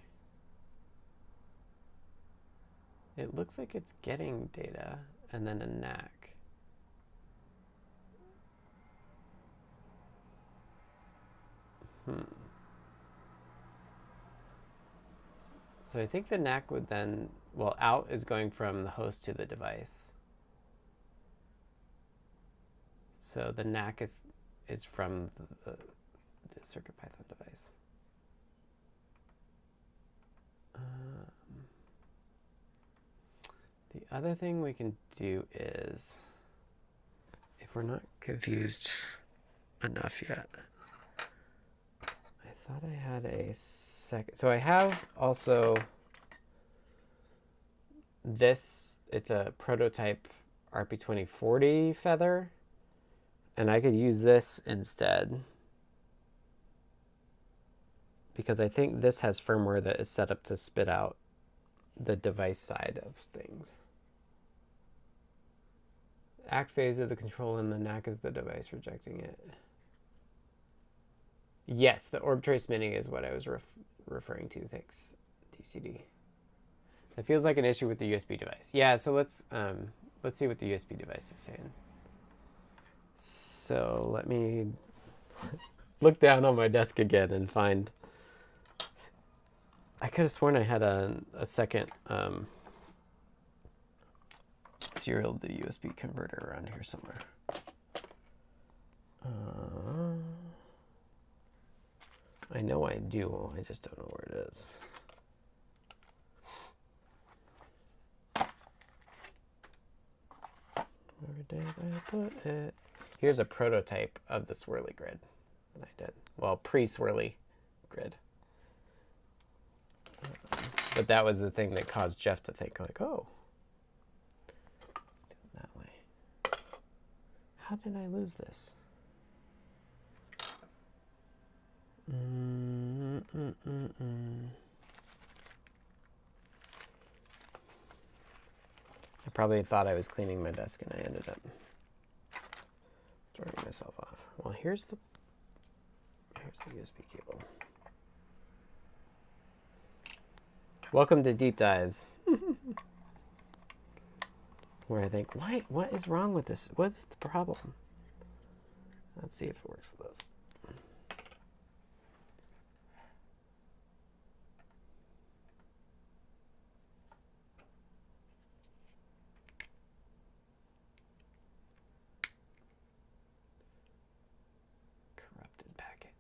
it looks like it's getting data, and then a knack. So I think the knack would then, well, out is going from the host to the device. So the knack is from the CircuitPython device. The other thing we can do is, if we're not confused enough yet, I thought I had a second. So I have also this, it's a prototype RP2040 feather, and I could use this instead, because I think this has firmware that is set up to spit out the device side of things. Act phase of the control and the knack is the device rejecting it. Yes, the orb trace mini is what I was referring to. Thanks, DCD. That feels like an issue with the USB device. Yeah, so let's see what the USB device is saying. So let me look down on my desk again and find. I could have sworn I had a second serial to USB converter around here somewhere. I know I do, I just don't know where it is. Where did I put it? Here's a prototype of the swirly grid that I did. Well, pre-swirly grid. But that was the thing that caused Jeff to think, like, oh, do it that way. How did I lose this? I probably thought I was cleaning my desk and I ended up throwing myself off. Well, here's the USB cable. Welcome to Deep Dives. Where I think, what is wrong with this? What's the problem? Let's see if it works with this. Corrupted packet.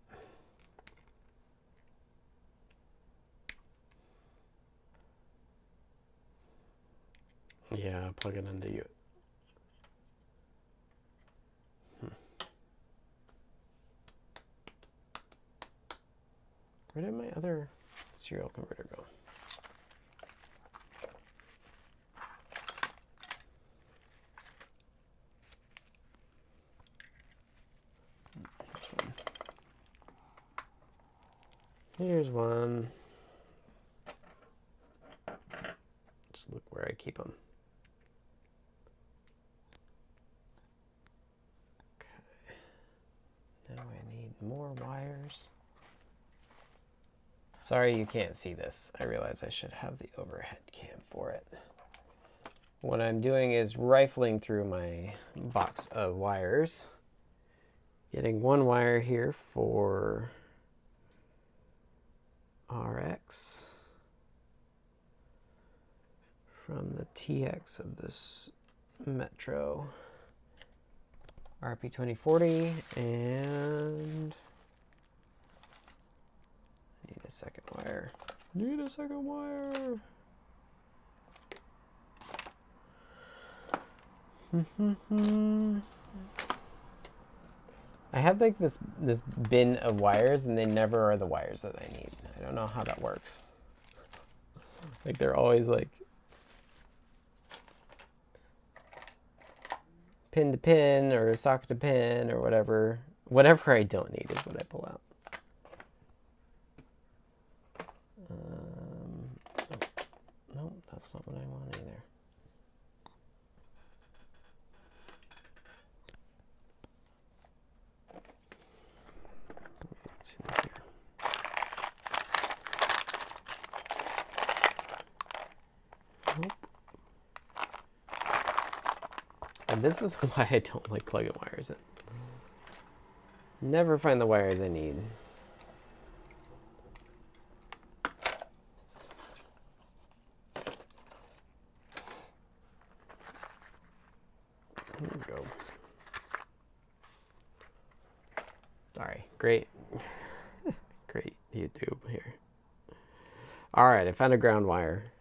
Yeah, plug it into you. Where did my other serial converter go? Here's one. Just look where I keep them. Okay. Now I need more wires. Sorry you can't see this. I realize I should have the overhead cam for it. What I'm doing is rifling through my box of wires. Getting one wire here for RX from the TX of this Metro RP2040, and need a second wire. Need a second wire. I have like this bin of wires, and they never are the wires that I need. I don't know how that works. Like they're always like pin to pin or socket to pin or whatever. Whatever I don't need is what I pull out. No, that's not what I want either. Let's see here. Nope. And this is why I don't like plugging wires in. Never find the wires I need. Here we go. Sorry, great YouTube here. All right, I found a ground wire.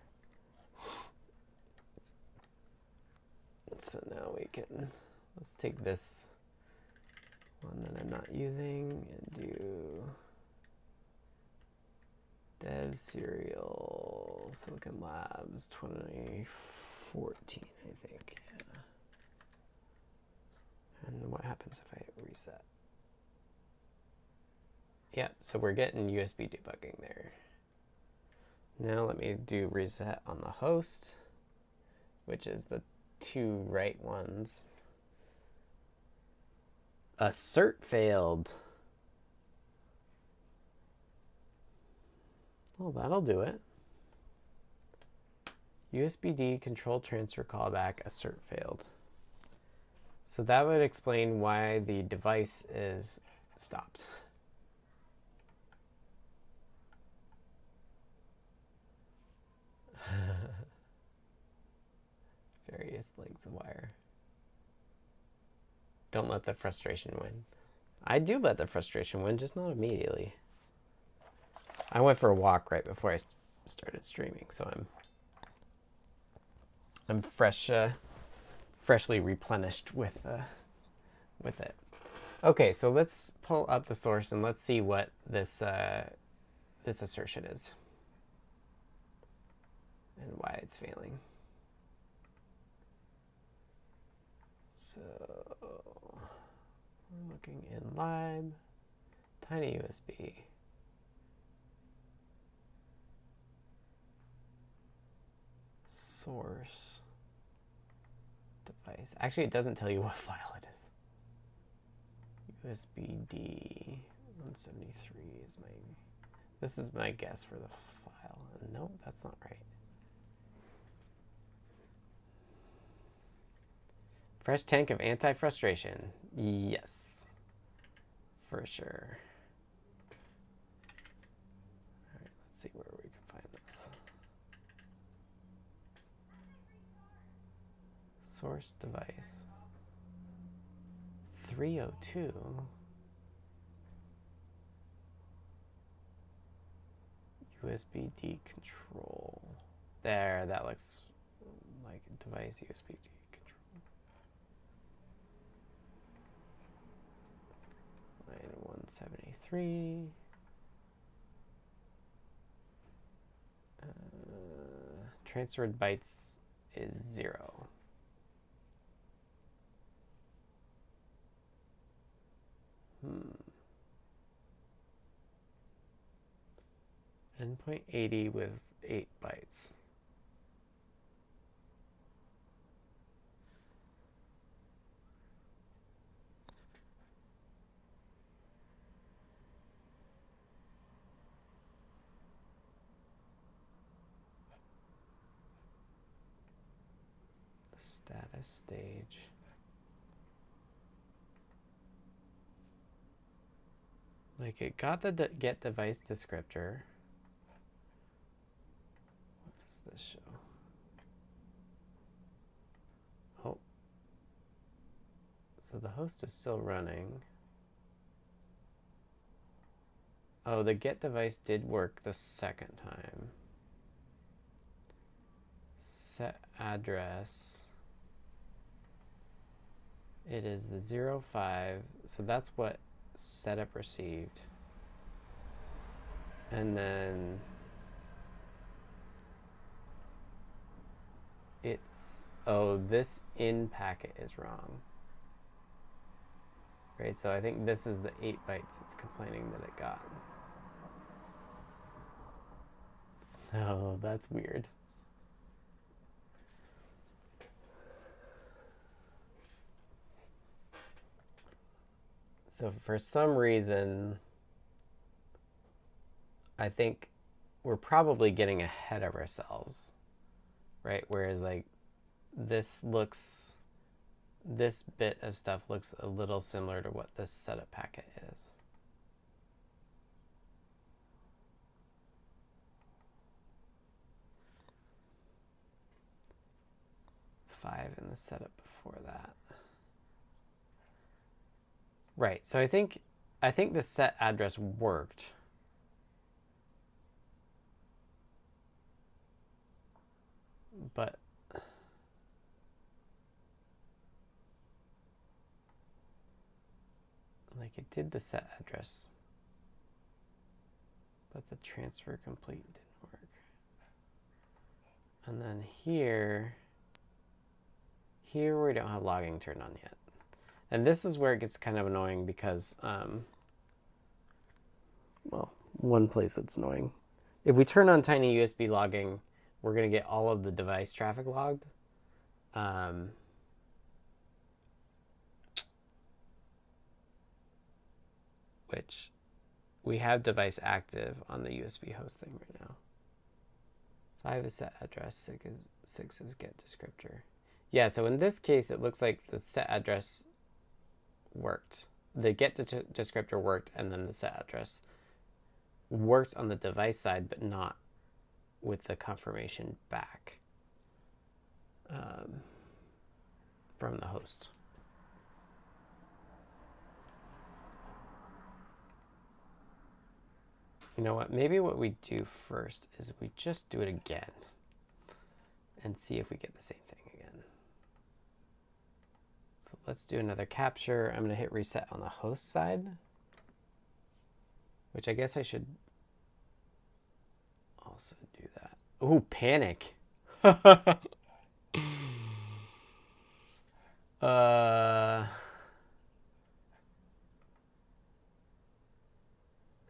So now we can, let's take this one that I'm not using and do Dev Serial Silicon Labs 2014, I think. Yeah. And what happens if I reset? Yeah, so we're getting USB debugging there. Now let me do reset on the host, which is the two right ones. Assert failed. Oh, that'll do it. USB-D control transfer callback assert failed. So that would explain why the device is stopped. Various lengths of wire. Don't let the frustration win. I do let the frustration win, just not immediately. I went for a walk right before I started streaming, so I'm freshly replenished with it. Okay, so let's pull up the source and let's see what this this assertion is and why it's failing. So we're looking in lib, tiny USB. Source device. Actually, it doesn't tell you what file it is. USB-D 173 is my. This is my guess for the file. No, that's not right. Fresh tank of anti-frustration. Yes, for sure. All right, let's see where we can find this. Source device 302. USB-D control. There, that looks like a device USB-D control. Line 173. Transferred bytes is 0. Endpoint 80 with 8 bytes. Status stage. Like it got the get device descriptor. What does this show? Oh. So the host is still running. Oh, the get device did work the second time. Set address. It is the 05. So that's what setup received. And then it's, oh, this in packet is wrong. Right, so I think this is the 8 bytes it's complaining that it got. So that's weird. So for some reason, I think we're probably getting ahead of ourselves, right? Whereas like this bit of stuff looks a little similar to what this setup packet is. Five in the setup before that. Right, so I think the set address worked. But like it did the set address, but the transfer complete didn't work. And then here we don't have logging turned on yet. And this is where it gets kind of annoying because, well, one place it's annoying. If we turn on tiny USB logging, we're going to get all of the device traffic logged. Which we have device active on the USB host thing right now. 5 is set address, 6 is get descriptor. Yeah, so in this case, it looks like the set address worked. The get descriptor worked, and then the set address worked on the device side, but not with the confirmation back from the host. You know what? Maybe what we do first is we just do it again and see if we get the same thing again. So let's do another capture. I'm going to hit reset on the host side, which I guess I should also do that. Ooh, panic.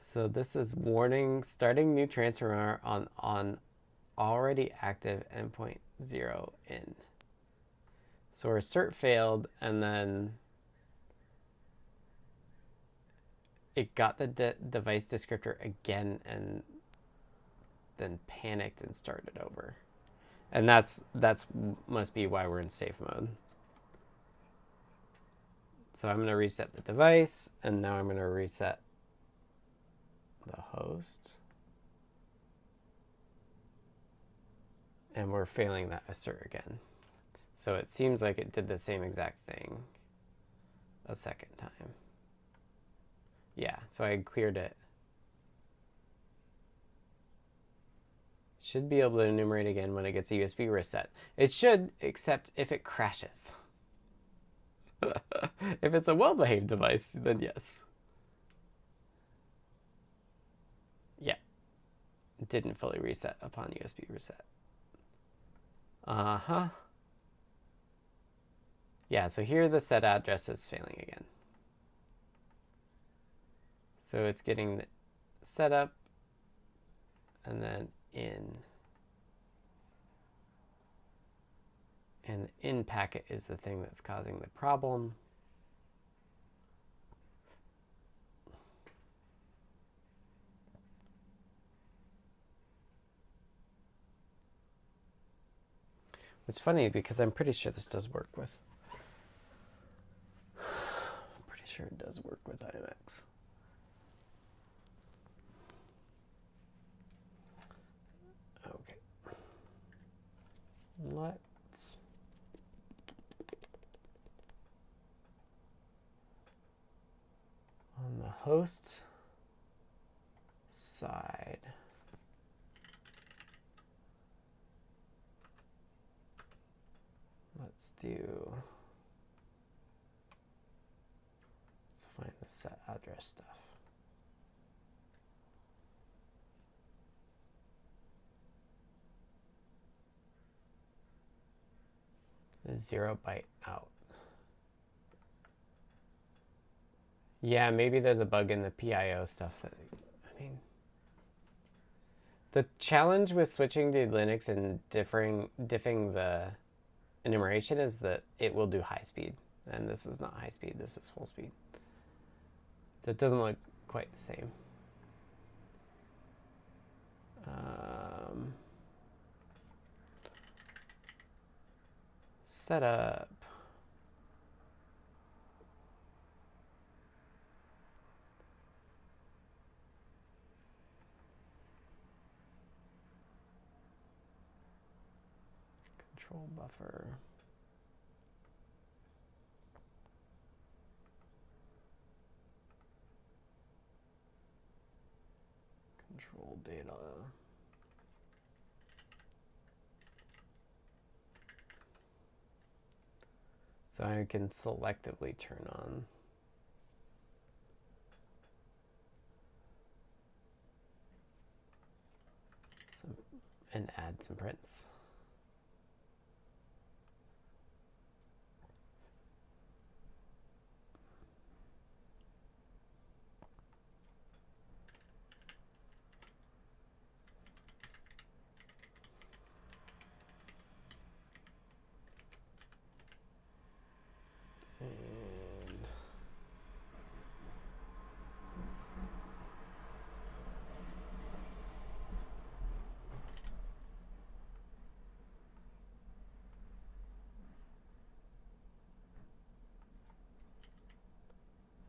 So this is warning, starting new transformer on already active endpoint 0 in. So our cert failed, and then it got the device descriptor again and then panicked and started over. And that's must be why we're in safe mode. So I'm going to reset the device, and now I'm going to reset the host. And we're failing that assert again. So it seems like it did the same exact thing a second time. Yeah, so I cleared it. Should be able to enumerate again when it gets a USB reset. It should, except if it crashes. If it's a well-behaved device, then yes. Yeah, it didn't fully reset upon USB reset. Uh-huh. Yeah, so here the set address is failing again. So it's getting the setup and then in. And the in packet is the thing that's causing the problem. It's funny because I'm pretty sure this does work with. I'm pretty sure it does work with IMX. Okay. Let's on the host side. Let's find the set address stuff. The 0 byte out. Yeah, maybe there's a bug in the PIO stuff that, I mean, the challenge with switching to Linux and diffing the enumeration is that it will do high speed, and this is not high speed, this is full speed. So it doesn't look quite the same. Setup. Control buffer. Control data. So I can selectively turn on some and add some prints.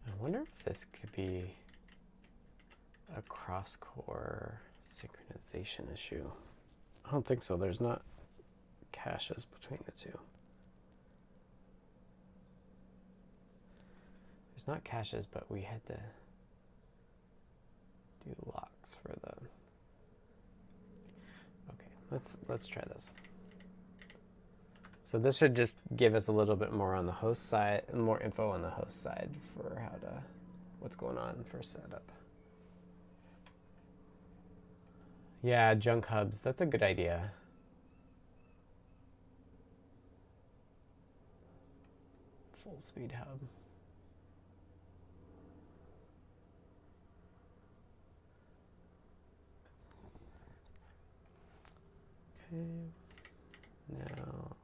I wonder if this could be a cross-core synchronization issue. I don't think so. There's not caches between the two. There's not caches, but we had to do locks. Firefox for the... Okay, let's try this. So this should just give us a little bit more on the host side, more info on the host side for what's going on for setup. Yeah, junk hubs, that's a good idea. Full speed hub. Okay, now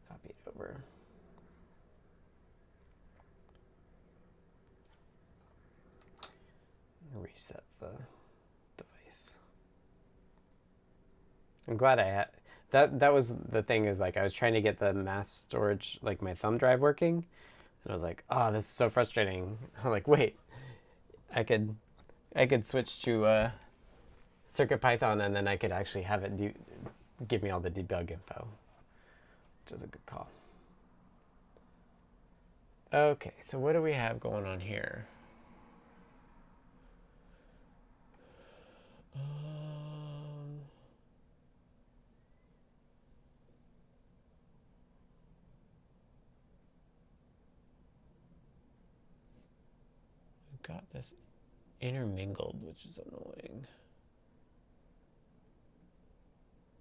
copy it over. Reset the device. I'm glad I had that was the thing, is like I was trying to get the mass storage, like my thumb drive, working, and I was like, oh, this is so frustrating. I'm like, wait, I could switch to CircuitPython, and then I could actually have it give me all the debug info, which is a good call. Okay, so what do we have going on here? We've got this intermingled, which is annoying.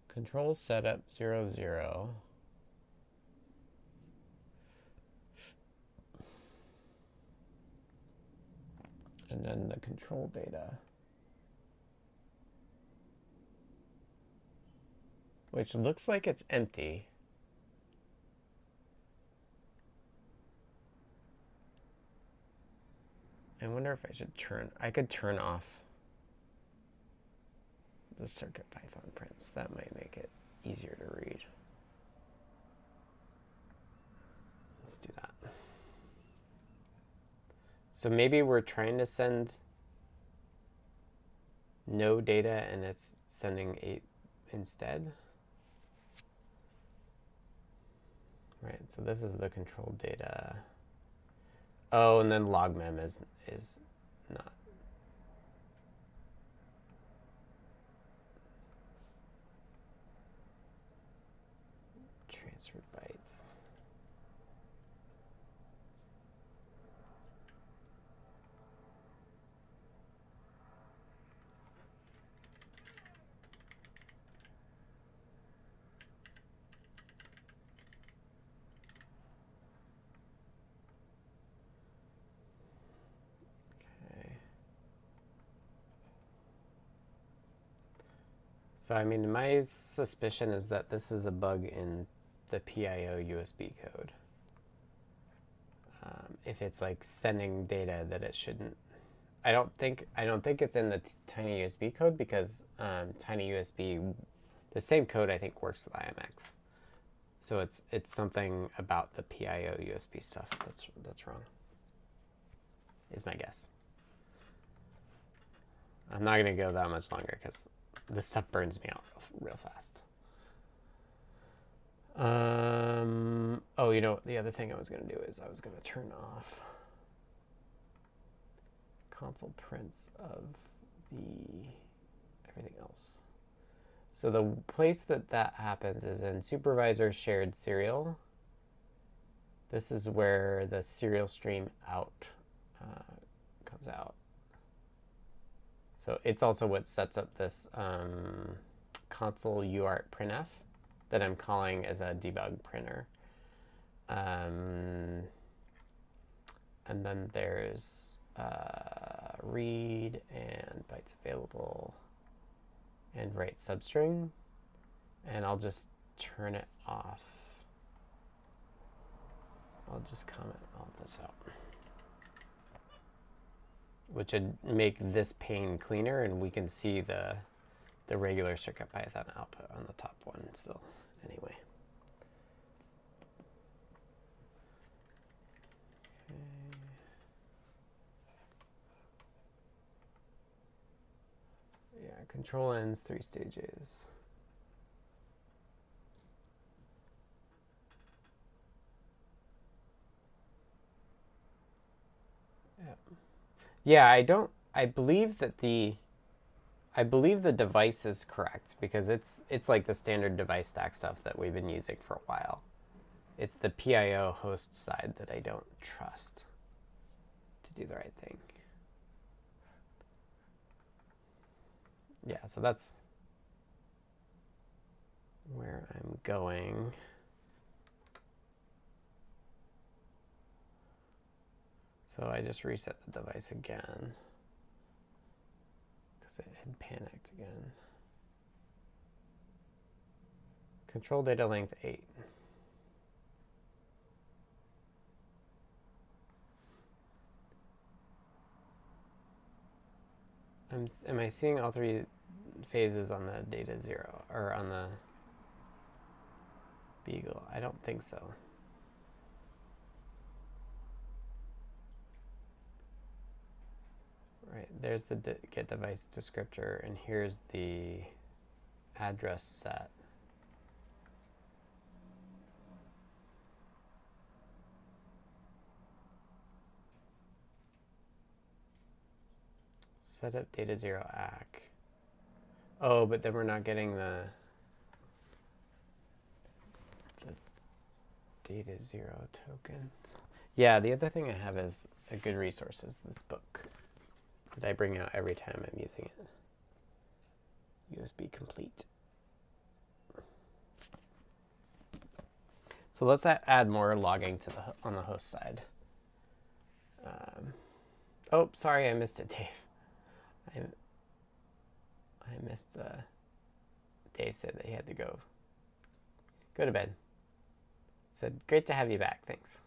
Control setup 00. And then the control data, which looks like it's empty. I wonder if I should I could turn off the CircuitPython prints. That might make it easier to read. Let's do that. So maybe we're trying to send no data and it's sending 8 instead. Right, so this is the control data. Oh, and then logmem is not. Transfer bytes. So, I mean, my suspicion is that this is a bug in the PIO USB code. If it's like sending data that it shouldn't, I don't think it's in the tiny USB code, because tiny USB, the same code I think works with IMX. So it's something about the PIO USB stuff that's wrong, is my guess. I'm not gonna go that much longer because this stuff burns me out real fast. Oh, you know, the other thing I was going to do is I was going to turn off console prints of everything else. So the place that happens is in supervisor shared serial. This is where the serial stream out comes out. So it's also what sets up this console UART printf that I'm calling as a debug printer. And then there's read and bytes available and write substring. And I'll just turn it off. I'll just comment all this out, which would make this pane cleaner, and we can see the regular CircuitPython output on the top one still anyway. Okay. Yeah, control ends 3 stages. Yeah, I believe that the I believe the device is correct because it's like the standard device stack stuff that we've been using for a while. It's the PIO host side that I don't trust to do the right thing. Yeah, so that's where I'm going. So I just reset the device again because it had panicked again. Control data length 8. Am I seeing all three phases on the data 0 or on the Beagle? I don't think so. Right, there's the get device descriptor, and here's the address set. Set up data 0 ACK. Oh, but then we're not getting the data 0 token. Yeah, the other thing I have is a good resource is this book that I bring out every time I'm using it. USB complete. So let's add more logging to on the host side. Oh, sorry, I missed it, Dave. I missed. Dave said that he had to go to bed. Said, great to have you back. Thanks.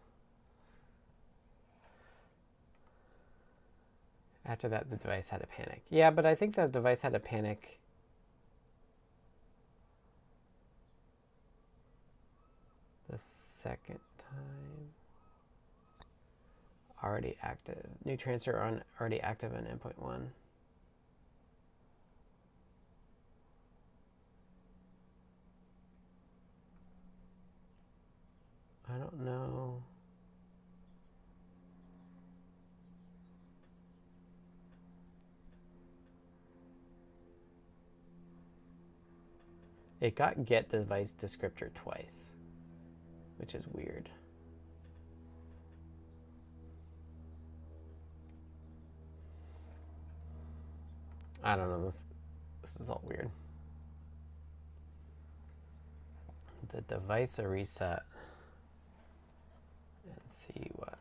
After that, the device had a panic. Yeah, but I think the device had a panic. The second time. Already active. New transfer on already active on endpoint 1. I don't know. It got get device descriptor twice, which is weird. I don't know, this is all weird. The device a reset and see what.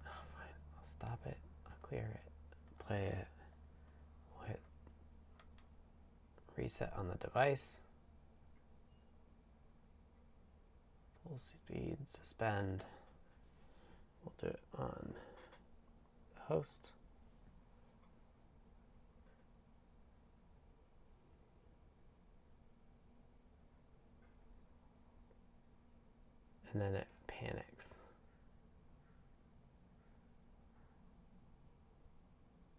Oh, fine, I'll stop it, I'll clear it, play it, we'll hit reset on the device, full speed, suspend, we'll do it on the host. And then it panics.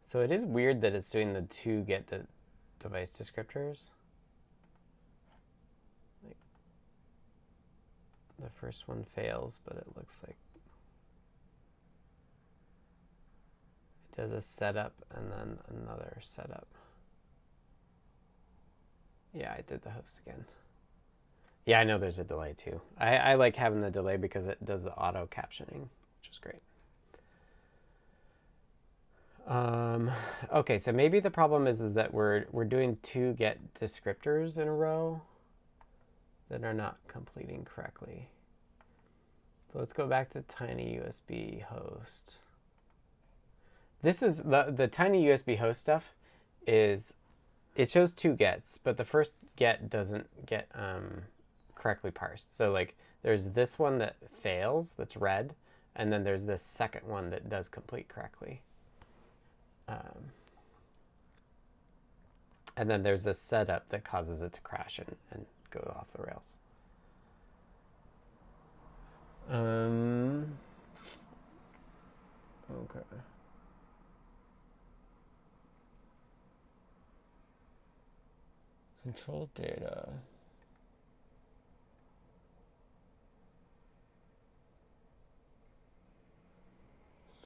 So it is weird that it's doing the two get the device descriptors. Like the first one fails, but it looks like it does a setup and then another setup. Yeah, I did the host again. Yeah, I know there's a delay too. I like having the delay because it does the auto captioning, which is great. Okay, so maybe the problem is that we're doing two get descriptors in a row that are not completing correctly. So let's go back to tiny USB host. This is the tiny USB host stuff is, it shows two gets, but the first get doesn't get correctly parsed. So like there's this one that fails, that's red, and then there's this second one that does complete correctly. And then there's this setup that causes it to crash and go off the rails. Okay. Control data.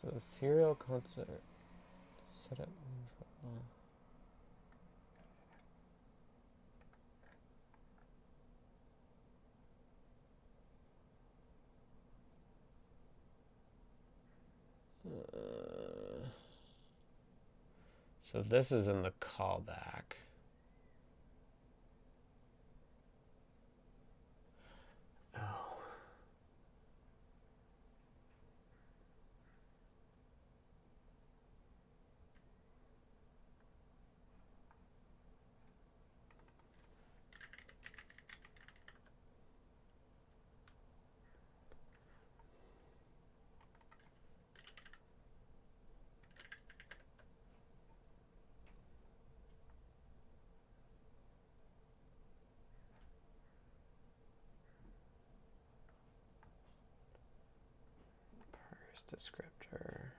So serial concert Set up. So this is in the callback. Oh. Descriptor.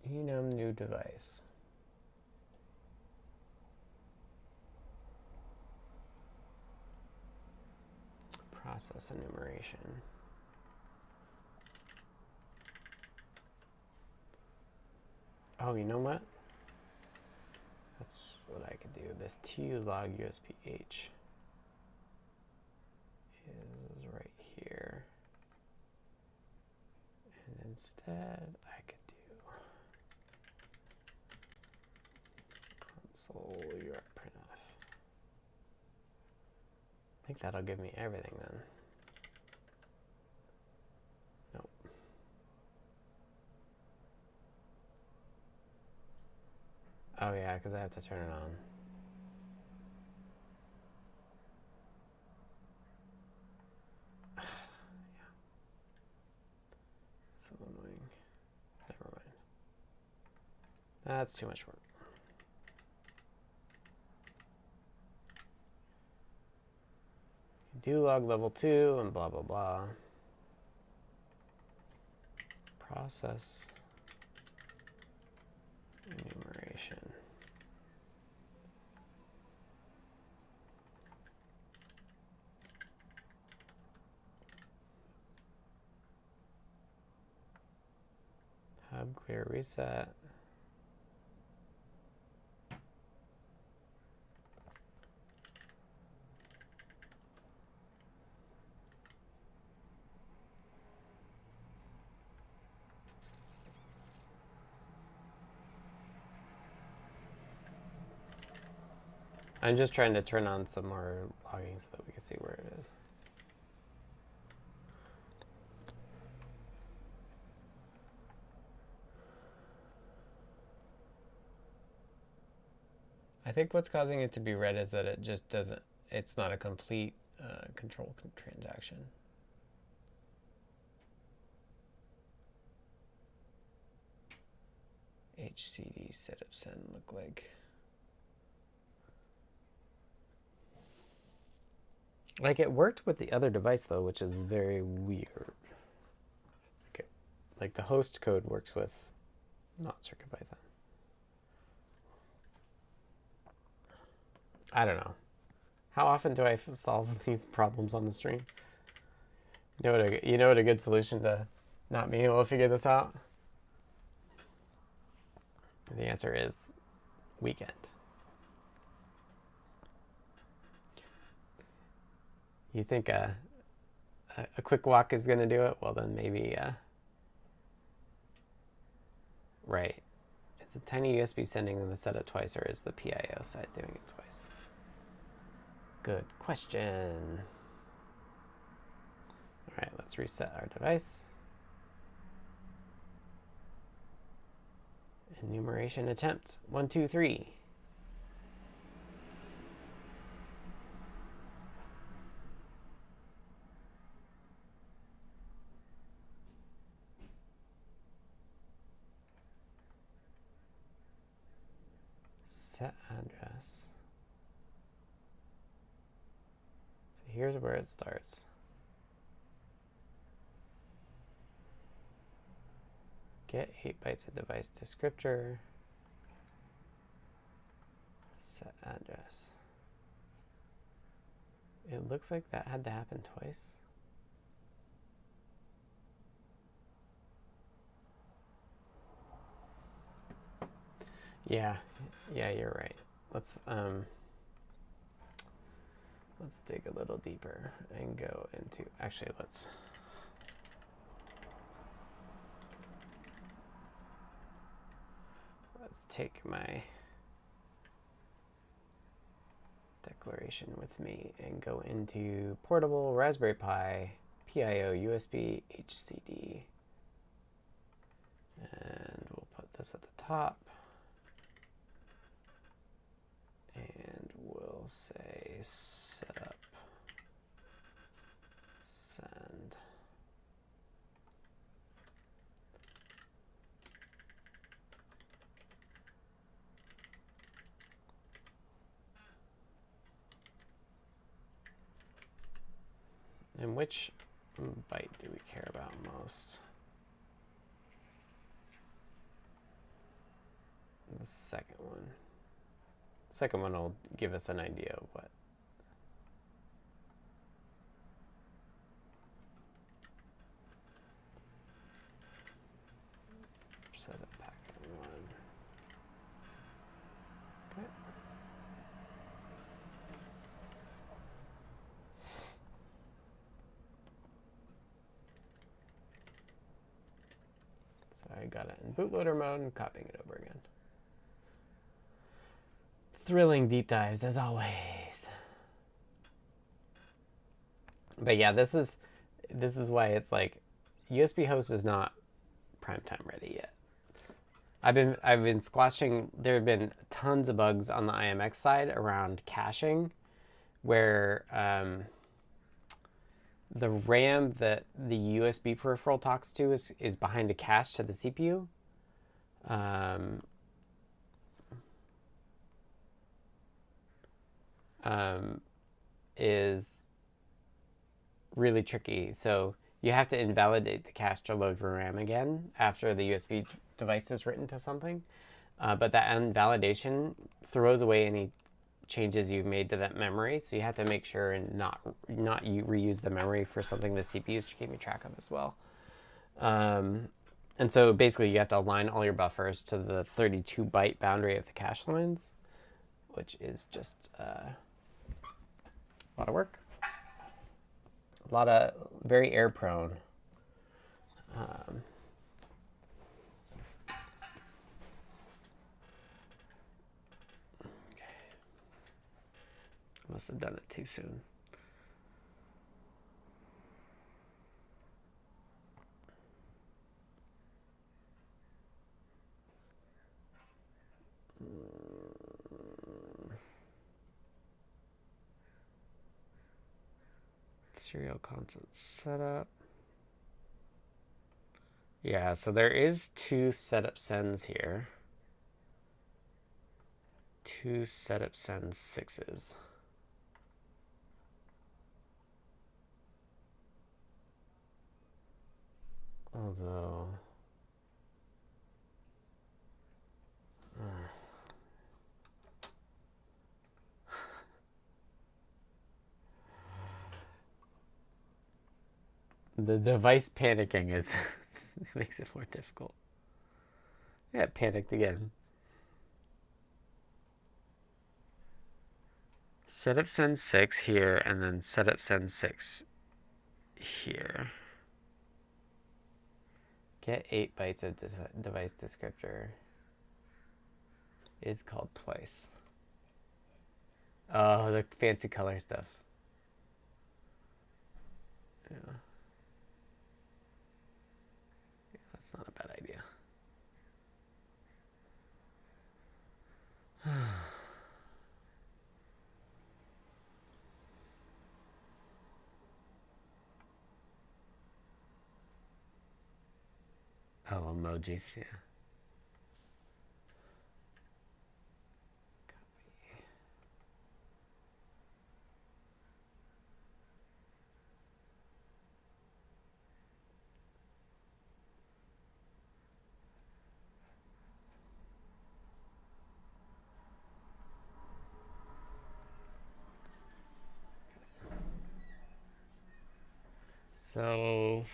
Enum new device. Process enumeration. Oh, you know what? That's what I could do. This tu log USPH is right here. And instead, I could do console UR printf. I think that'll give me everything then. Nope. Oh yeah, because I have to turn it on. Yeah. So annoying. Never mind. That's too much work. Do log level 2 and blah blah blah. Process enumeration. Hub clear reset. I'm just trying to turn on some more logging so that we can see where it is. I think what's causing it to be red is that it just doesn't, it's not a complete control transaction. HCD setup send look like. Like it worked with the other device though, which is very weird. Okay. Like the host code works with not CircuitPython. I don't know. How often do I solve these problems on the stream? You know what a good solution to not being able to figure this out? The answer is weekend. You think a quick walk is going to do it? Well, then maybe, right. Is a tiny USB sending the setup twice, or is the PIO side doing it twice? Good question. All right, let's reset our device. Enumeration attempt. 1, 2, 3. Set address. So here's where it starts. Get 8 bytes of device descriptor. Set address. It looks like that had to happen twice. Yeah, you're right. Let's dig a little deeper and go into, actually let's take my declaration with me and go into portable Raspberry Pi PIO USB HCD, and we'll put this at the top, and we'll say setup send. And which byte do we care about most? The second one. The second one will give us an idea of what. Set up packet 1. Okay. So I got it in bootloader mode and copying it over again. Thrilling deep dives as always. But yeah, this is why it's like USB host is not primetime ready yet. I've been squashing. There have been tons of bugs on the IMX side around caching, where the RAM that the USB peripheral talks to is behind a cache to the CPU. Is really tricky. So you have to invalidate the cache to load RAM again after the USB device is written to something. But that invalidation throws away any changes you've made to that memory. So you have to make sure and not reuse the memory for something the CPU is keeping track of as well. And so basically you have to align all your buffers to the 32 byte boundary of the cache lines, which is just a lot of work. A lot of very error prone. Okay. I must have done it too soon. Serial constant setup. Yeah, so there is 2 setup sends here. 2 setup send 6s. Although the device panicking is makes it more difficult. Yeah, it panicked again. Setup send 6 here, and then setup send 6 here. Get 8 bytes of device descriptor is called twice. Oh, the fancy color stuff. Yeah. That's not a bad idea. Oh, emojis, yeah. So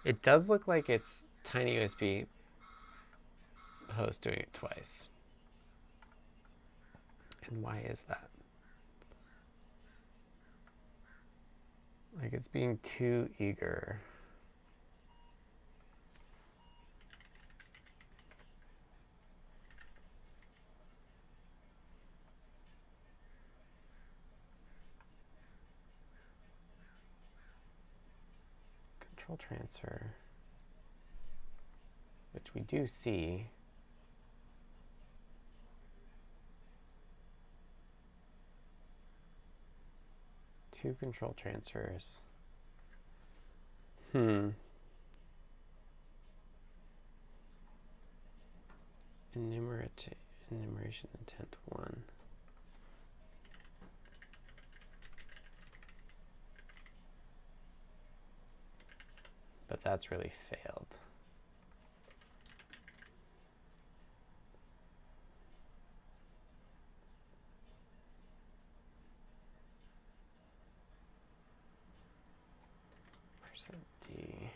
it does look like it's tiny USB host doing it twice. And why is that? Like it's being too eager. Control transfer, which we do see. Two control transfers. Enumeration intent 1. But that's really failed. %D.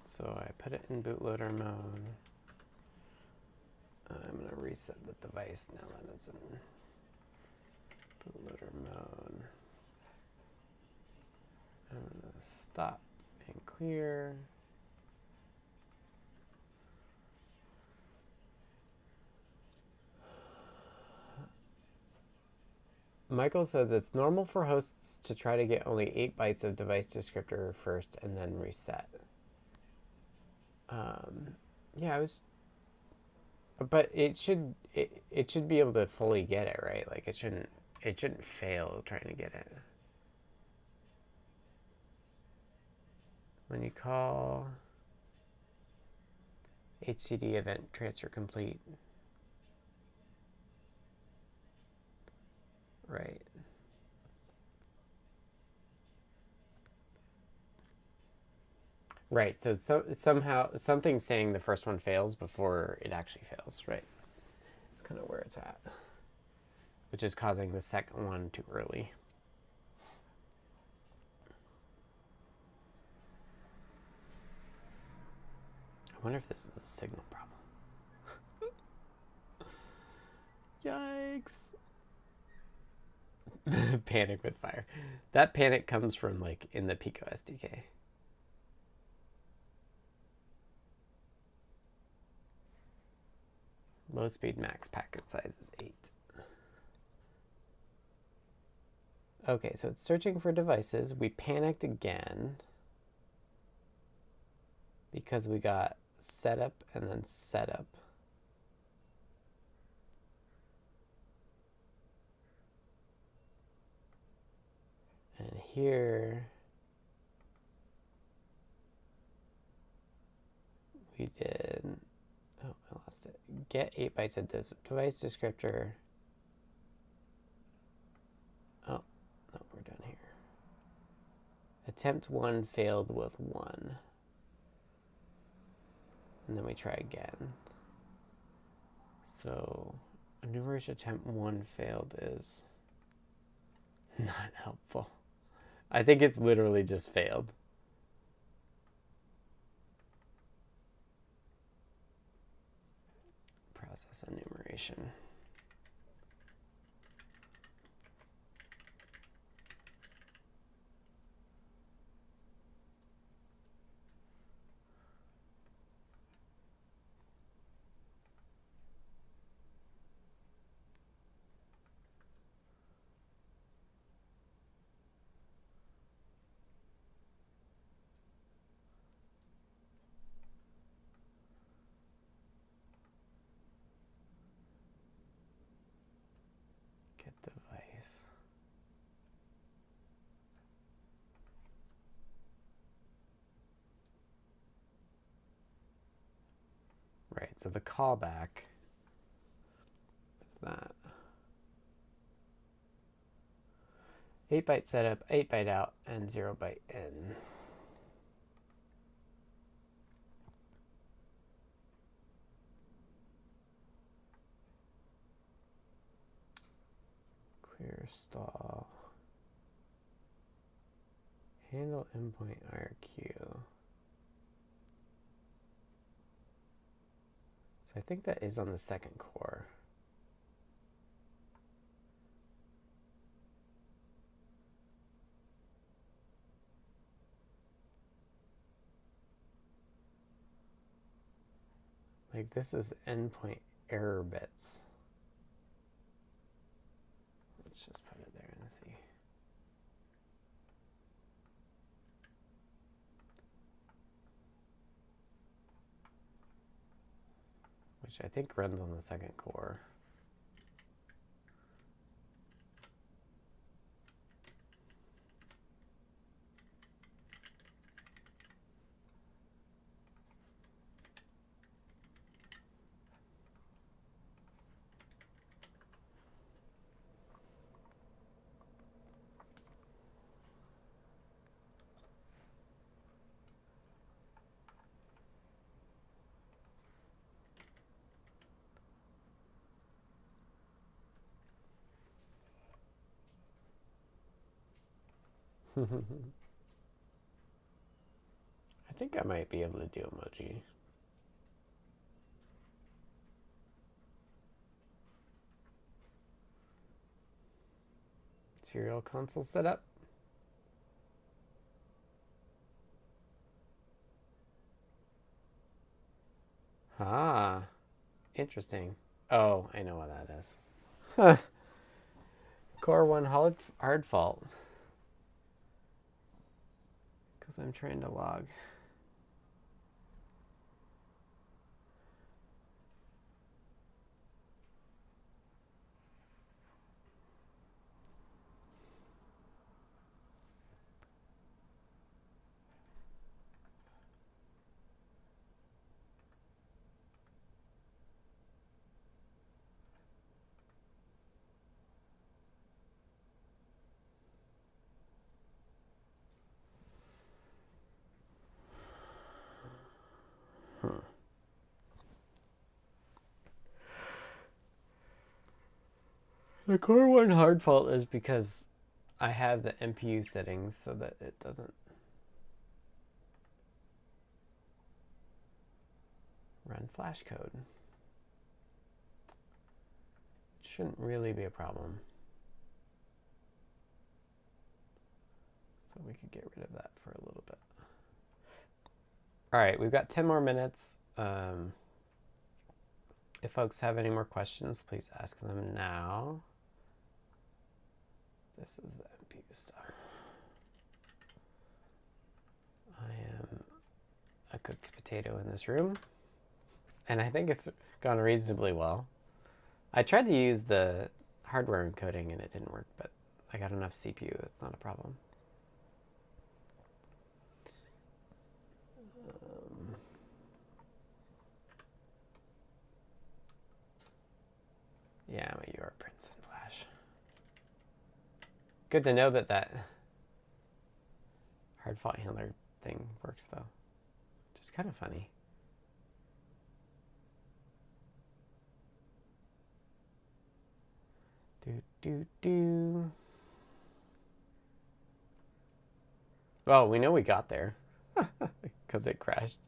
So I put it in bootloader mode. I'm going to reset the device now that it's in bootloader mode. I'm going to stop and clear. Michael says it's normal for hosts to try to get only 8 bytes of device descriptor first and then reset. Yeah, but it should be able to fully get it, right? Like it shouldn't fail trying to get it. When you call HCD event transfer complete. Right. Right, so somehow something's saying the first one fails before it actually fails, right? It's kind of where it's at, which is causing the second one too early. I wonder if this is a signal problem. Yikes. Panic with fire. That panic comes from like in the Pico SDK. Low speed max packet size is 8. Okay, so it's searching for devices. We panicked again because we got setup and then setup. And here we did, oh, I lost it. Get 8 bytes of device descriptor. Oh, no, we're done here. Attempt 1 failed with 1. And then we try again. So enumeration attempt 1 failed is not helpful. I think it's literally just failed. Process enumeration. Device. Right, so the callback is that. 8-byte setup, 8-byte out, and 0-byte in. Clear stall. Handle endpoint IRQ. So I think that is on the second core. Like this is endpoint error bits. Let's just put it there and see. Which I think runs on the second core. I think I might be able to do emoji. Serial console setup. Ah, interesting. Oh, I know what that is. Core 1 hard fault. Because I'm trying to log. The Core 1 hard fault is because I have the MPU settings so that it doesn't run flash code. It shouldn't really be a problem. So we could get rid of that for a little bit. All right, we've got 10 more minutes. If folks have any more questions, please ask them now. This is the MPU stuff. I am a cooked potato in this room, and I think it's gone reasonably well. I tried to use the hardware encoding and it didn't work, but I got enough CPU, it's not a problem. Yeah, I'm a UR prints in Flash. Good to know that that hard fault handler thing works though. Just kind of funny. Do. Well, we know we got there because it crashed.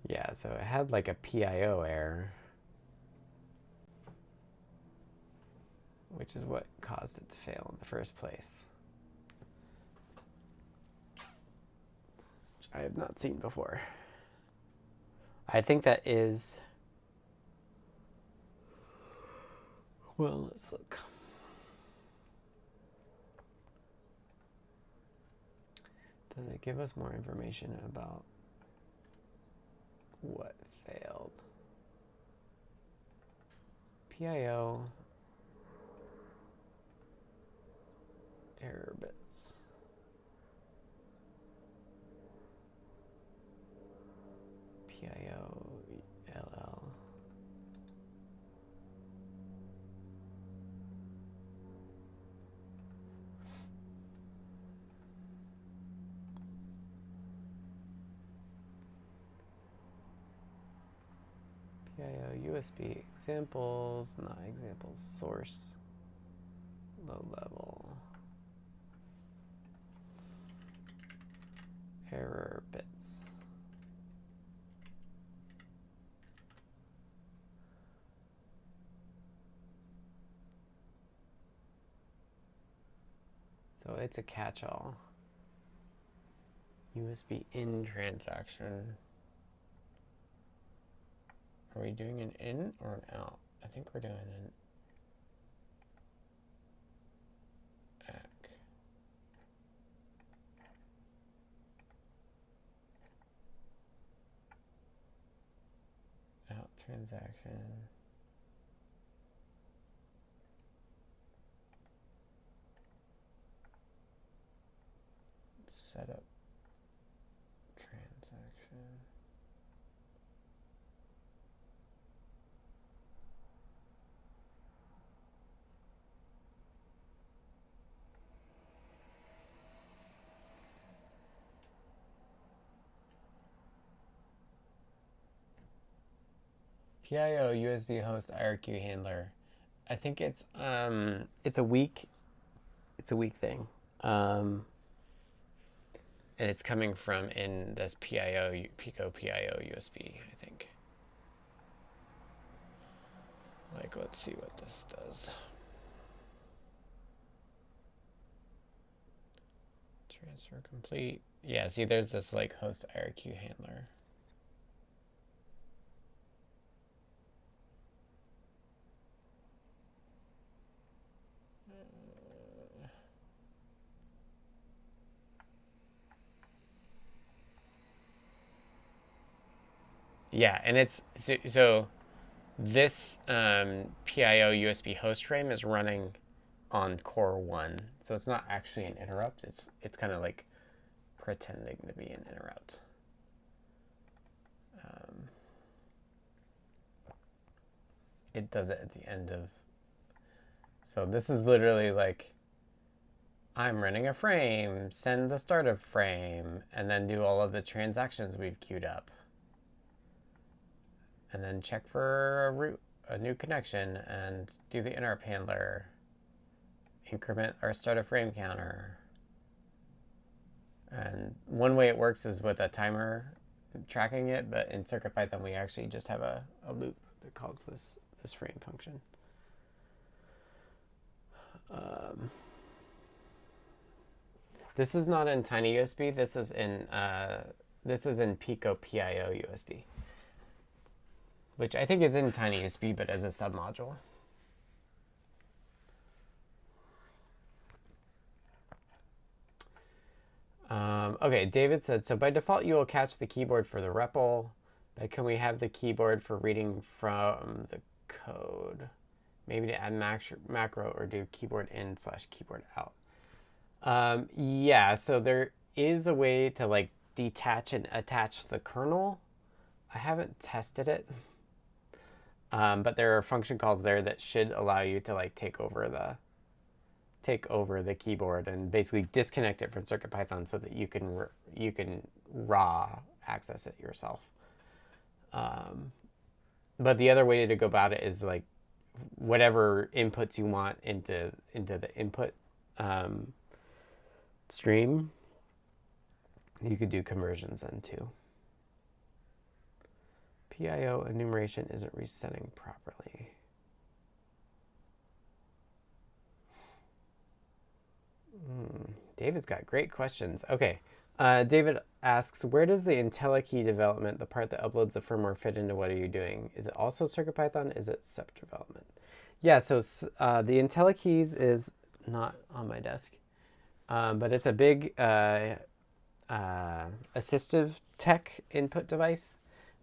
Yeah, so it had like a PIO error, which is what caused it to fail in the first place. Which I have not seen before. I think that is, well, let's look. Does it give us more information about what failed? PIO error bits. PIO LL. USB examples, not examples, source, low level, error bits. So it's a catch-all. USB in transaction. Are we doing an in or an out? I think we're doing an ACK. Out transaction. Setup transaction. PIO USB host IRQ handler. I think it's a weak thing. And it's coming from in this Pico PIO USB, I think. Like, let's see what this does. Transfer complete. Yeah, see, there's this like host IRQ handler. Yeah, and it's so this PIO USB host frame is running on core 1, so it's not actually an interrupt. It's kind of like pretending to be an interrupt. It does it at the end of. So this is literally like, I'm running a frame, send the start of frame, and then do all of the transactions we've queued up. And then check for a new connection and do the interrupt handler. Increment our start of frame counter. And one way it works is with a timer tracking it, but in CircuitPython we actually just have a loop that calls this frame function. This is not in TinyUSB. This is in Pico PIO USB, which I think is in TinyUSB, but as a submodule. Okay, David said, so by default you will catch the keyboard for the REPL, but can we have the keyboard for reading from the code? Maybe to add macro or do keyboard in / keyboard out. Yeah, so there is a way to like detach and attach the kernel. I haven't tested it, but there are function calls there that should allow you to like take over the keyboard and basically disconnect it from CircuitPython so that you can raw access it yourself. But the other way to go about it is like whatever inputs you want into the input stream, you could do conversions into. PIO enumeration isn't resetting properly. David's got great questions. Okay. David asks, where does the IntelliKey development, the part that uploads the firmware, fit into what are you doing? Is it also CircuitPython? Is it SEP development? Yeah, so the IntelliKeys is not on my desk, but it's a big assistive tech input device.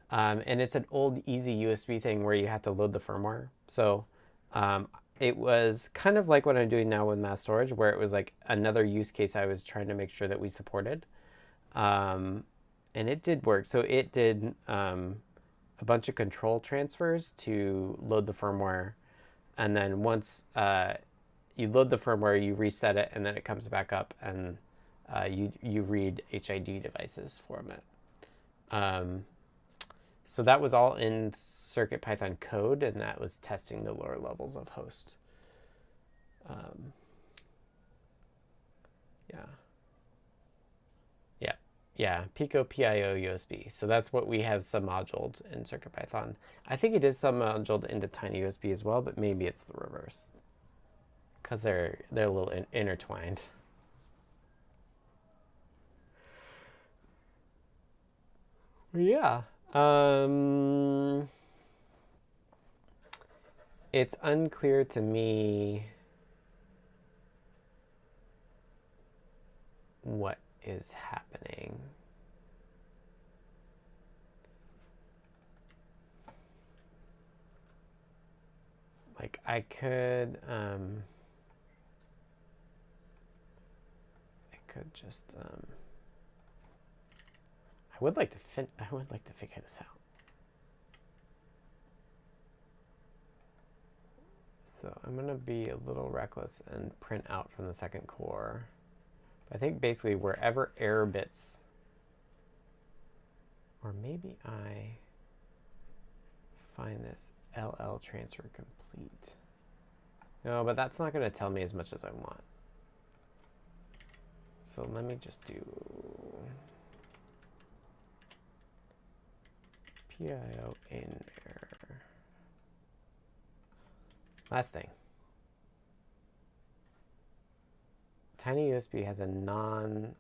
And it's an old easy USB thing where you have to load the firmware. So it was kind of like what I'm doing now with mass storage, where it was like another use case I was trying to make sure that we supported. And it did work. So it did a bunch of control transfers to load the firmware. And then once you load the firmware, you reset it, and then it comes back up, and you read HID devices from it. So that was all in CircuitPython code, and that was testing the lower levels of host. Yeah. Yeah. Yeah. Pico PIO USB. So that's what we have submoduled in CircuitPython. I think it is submoduled into tiny USB as well, but maybe it's the reverse. Because they're a little intertwined. Yeah. It's unclear to me what is happening. Like I could just I would like to figure this out. So I'm going to be a little reckless and print out from the second core. I think basically wherever error bits, or maybe I find this LL transfer complete. No, but that's not going to tell me as much as I want. So let me just do PIO in error. Last thing. Tiny USB has a non-submodule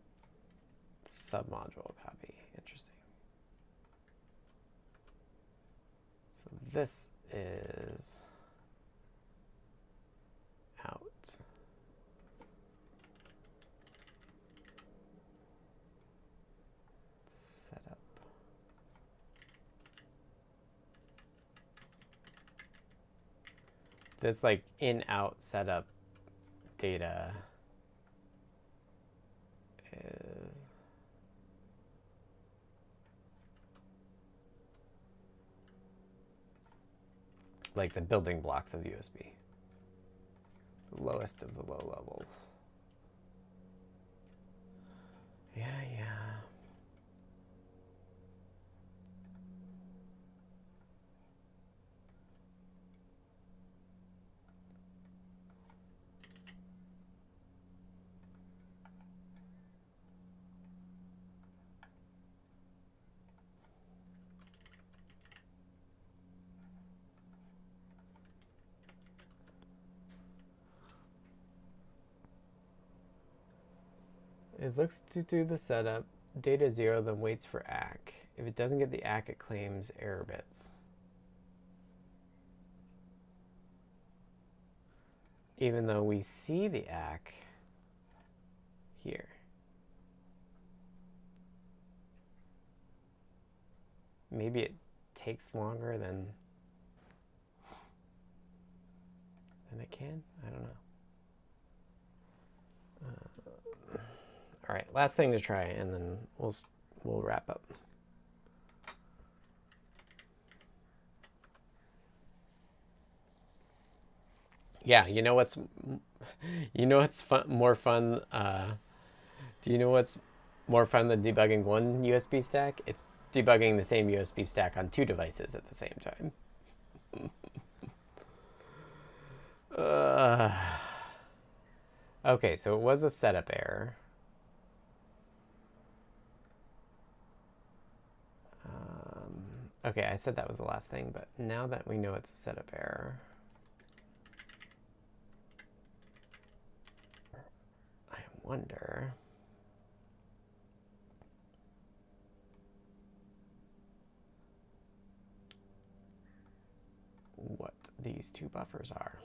copy. Interesting. So this is out. Setup. This like in-out setup data is like the building blocks of USB. The lowest of the low levels. Yeah. It looks to do the setup. Data 0, then waits for ACK. If it doesn't get the ACK, it claims error bits. Even though we see the ACK here. Maybe it takes longer than it can? I don't know. All right, last thing to try, and then we'll wrap up. Yeah, you know what's more fun? Do you know what's more fun than debugging one USB stack? It's debugging the same USB stack on two devices at the same time. Okay, so it was a setup error. Okay, I said that was the last thing, but now that we know it's a setup error, I wonder what these two buffers are.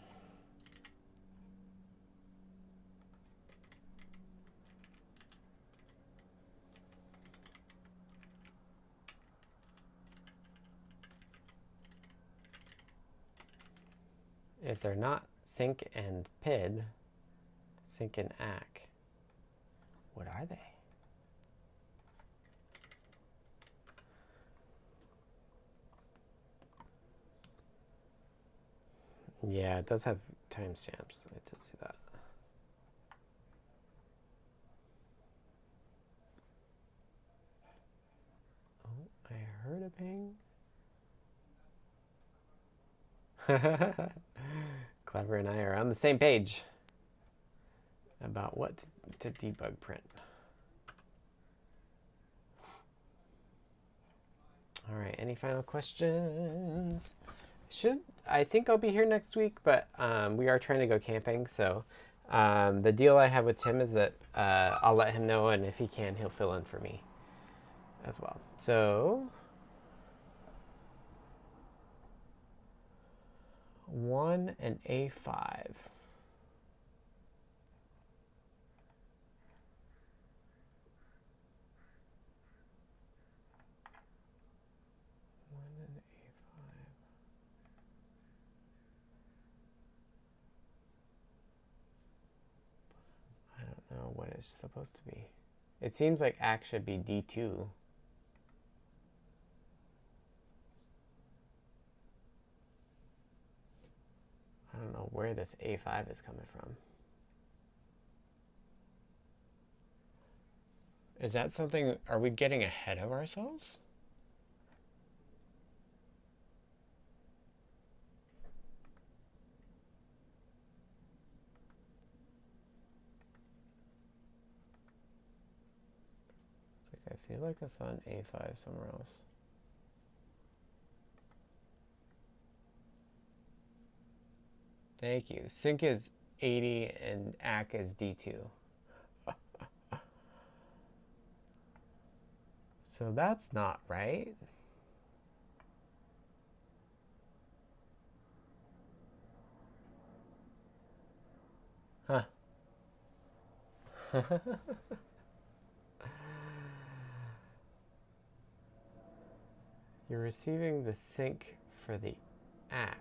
If they're not sync and PID, sync and ACK, what are they? Yeah, it does have timestamps. I did see that. Oh, I heard a ping. Clever and I are on the same page about what to debug print. All right, any final questions? I think I'll be here next week, but we are trying to go camping, so the deal I have with Tim is that I'll let him know, and if he can, he'll fill in for me as well. So 1 and A5. I don't know what it's supposed to be. It seems like ACK should be D2. I don't know where this A5 is coming from. Is that something, are we getting ahead of ourselves? It's like, I feel like I saw an A5 somewhere else. Thank you. Sync is 80 and ACK is D2. So that's not right. Huh. You're receiving the sync for the ACK.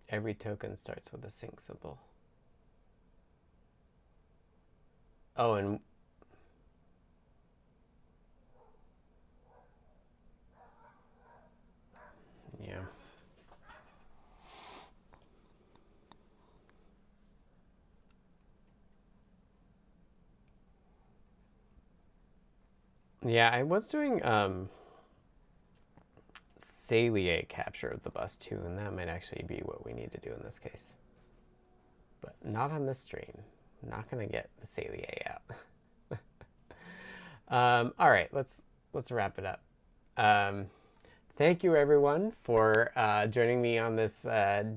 Every token starts with a sync symbol. Oh, and yeah. Yeah, I was doing Salier capture of the bus too, and that might actually be what we need to do in this case. But not on this stream. I'm not gonna get the Salier out. All right, let's wrap it up. Thank you everyone for joining me on this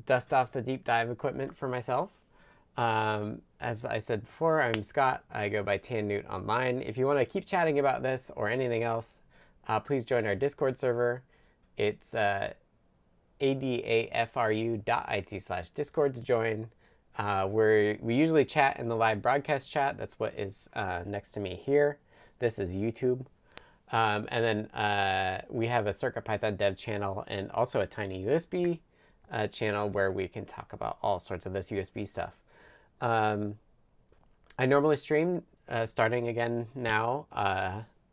dust off the deep dive equipment for myself. As I said before, I'm Scott. I go by Tan Newt online. If you want to keep chatting about this or anything else, please join our Discord server. It's adafru.it/discord to join. We usually chat in the live broadcast chat. That's what is next to me here. This is YouTube. And then we have a CircuitPython dev channel and also a tiny USB channel where we can talk about all sorts of this USB stuff. I normally stream starting again now,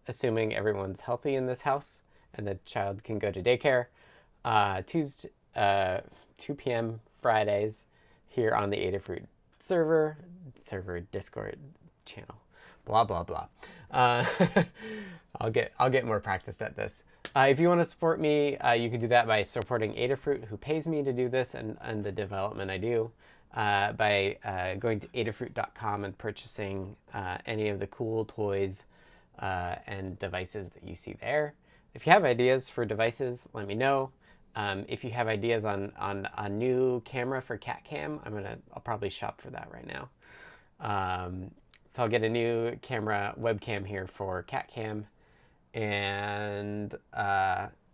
assuming everyone's healthy in this house and the child can go to daycare. 2 p.m. Fridays here on the Adafruit server Discord channel. Blah blah blah. I'll get more practiced at this. If you want to support me, you can do that by supporting Adafruit, who pays me to do this and the development I do, by going to adafruit.com and purchasing any of the cool toys and devices that you see there. If you have ideas for devices, let me know. If you have ideas on a new camera for CatCam, I'll probably shop for that right now. So I'll get a new camera webcam here for CatCam, and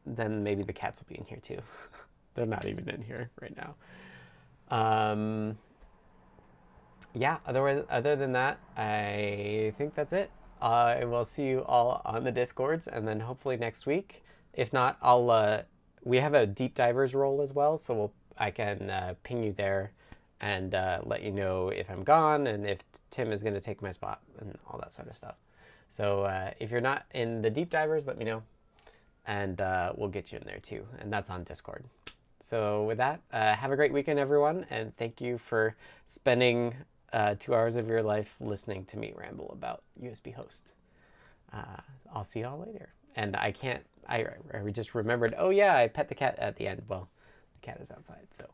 then maybe the cats will be in here too. They're not even in here right now. Yeah, other than that, I think that's it. And we'll see you all on the Discords, and then hopefully next week. If not, we have a deep divers role as well, so I can ping you there and let you know if I'm gone and if Tim is going to take my spot and all that sort of stuff. So if you're not in the deep divers, let me know, and we'll get you in there too. And that's on Discord. So with that, have a great weekend, everyone, and thank you for spending 2 hours of your life listening to me ramble about USB host. I'll see y'all later. And I just remembered, oh yeah, I pet the cat at the end. Well, the cat is outside, so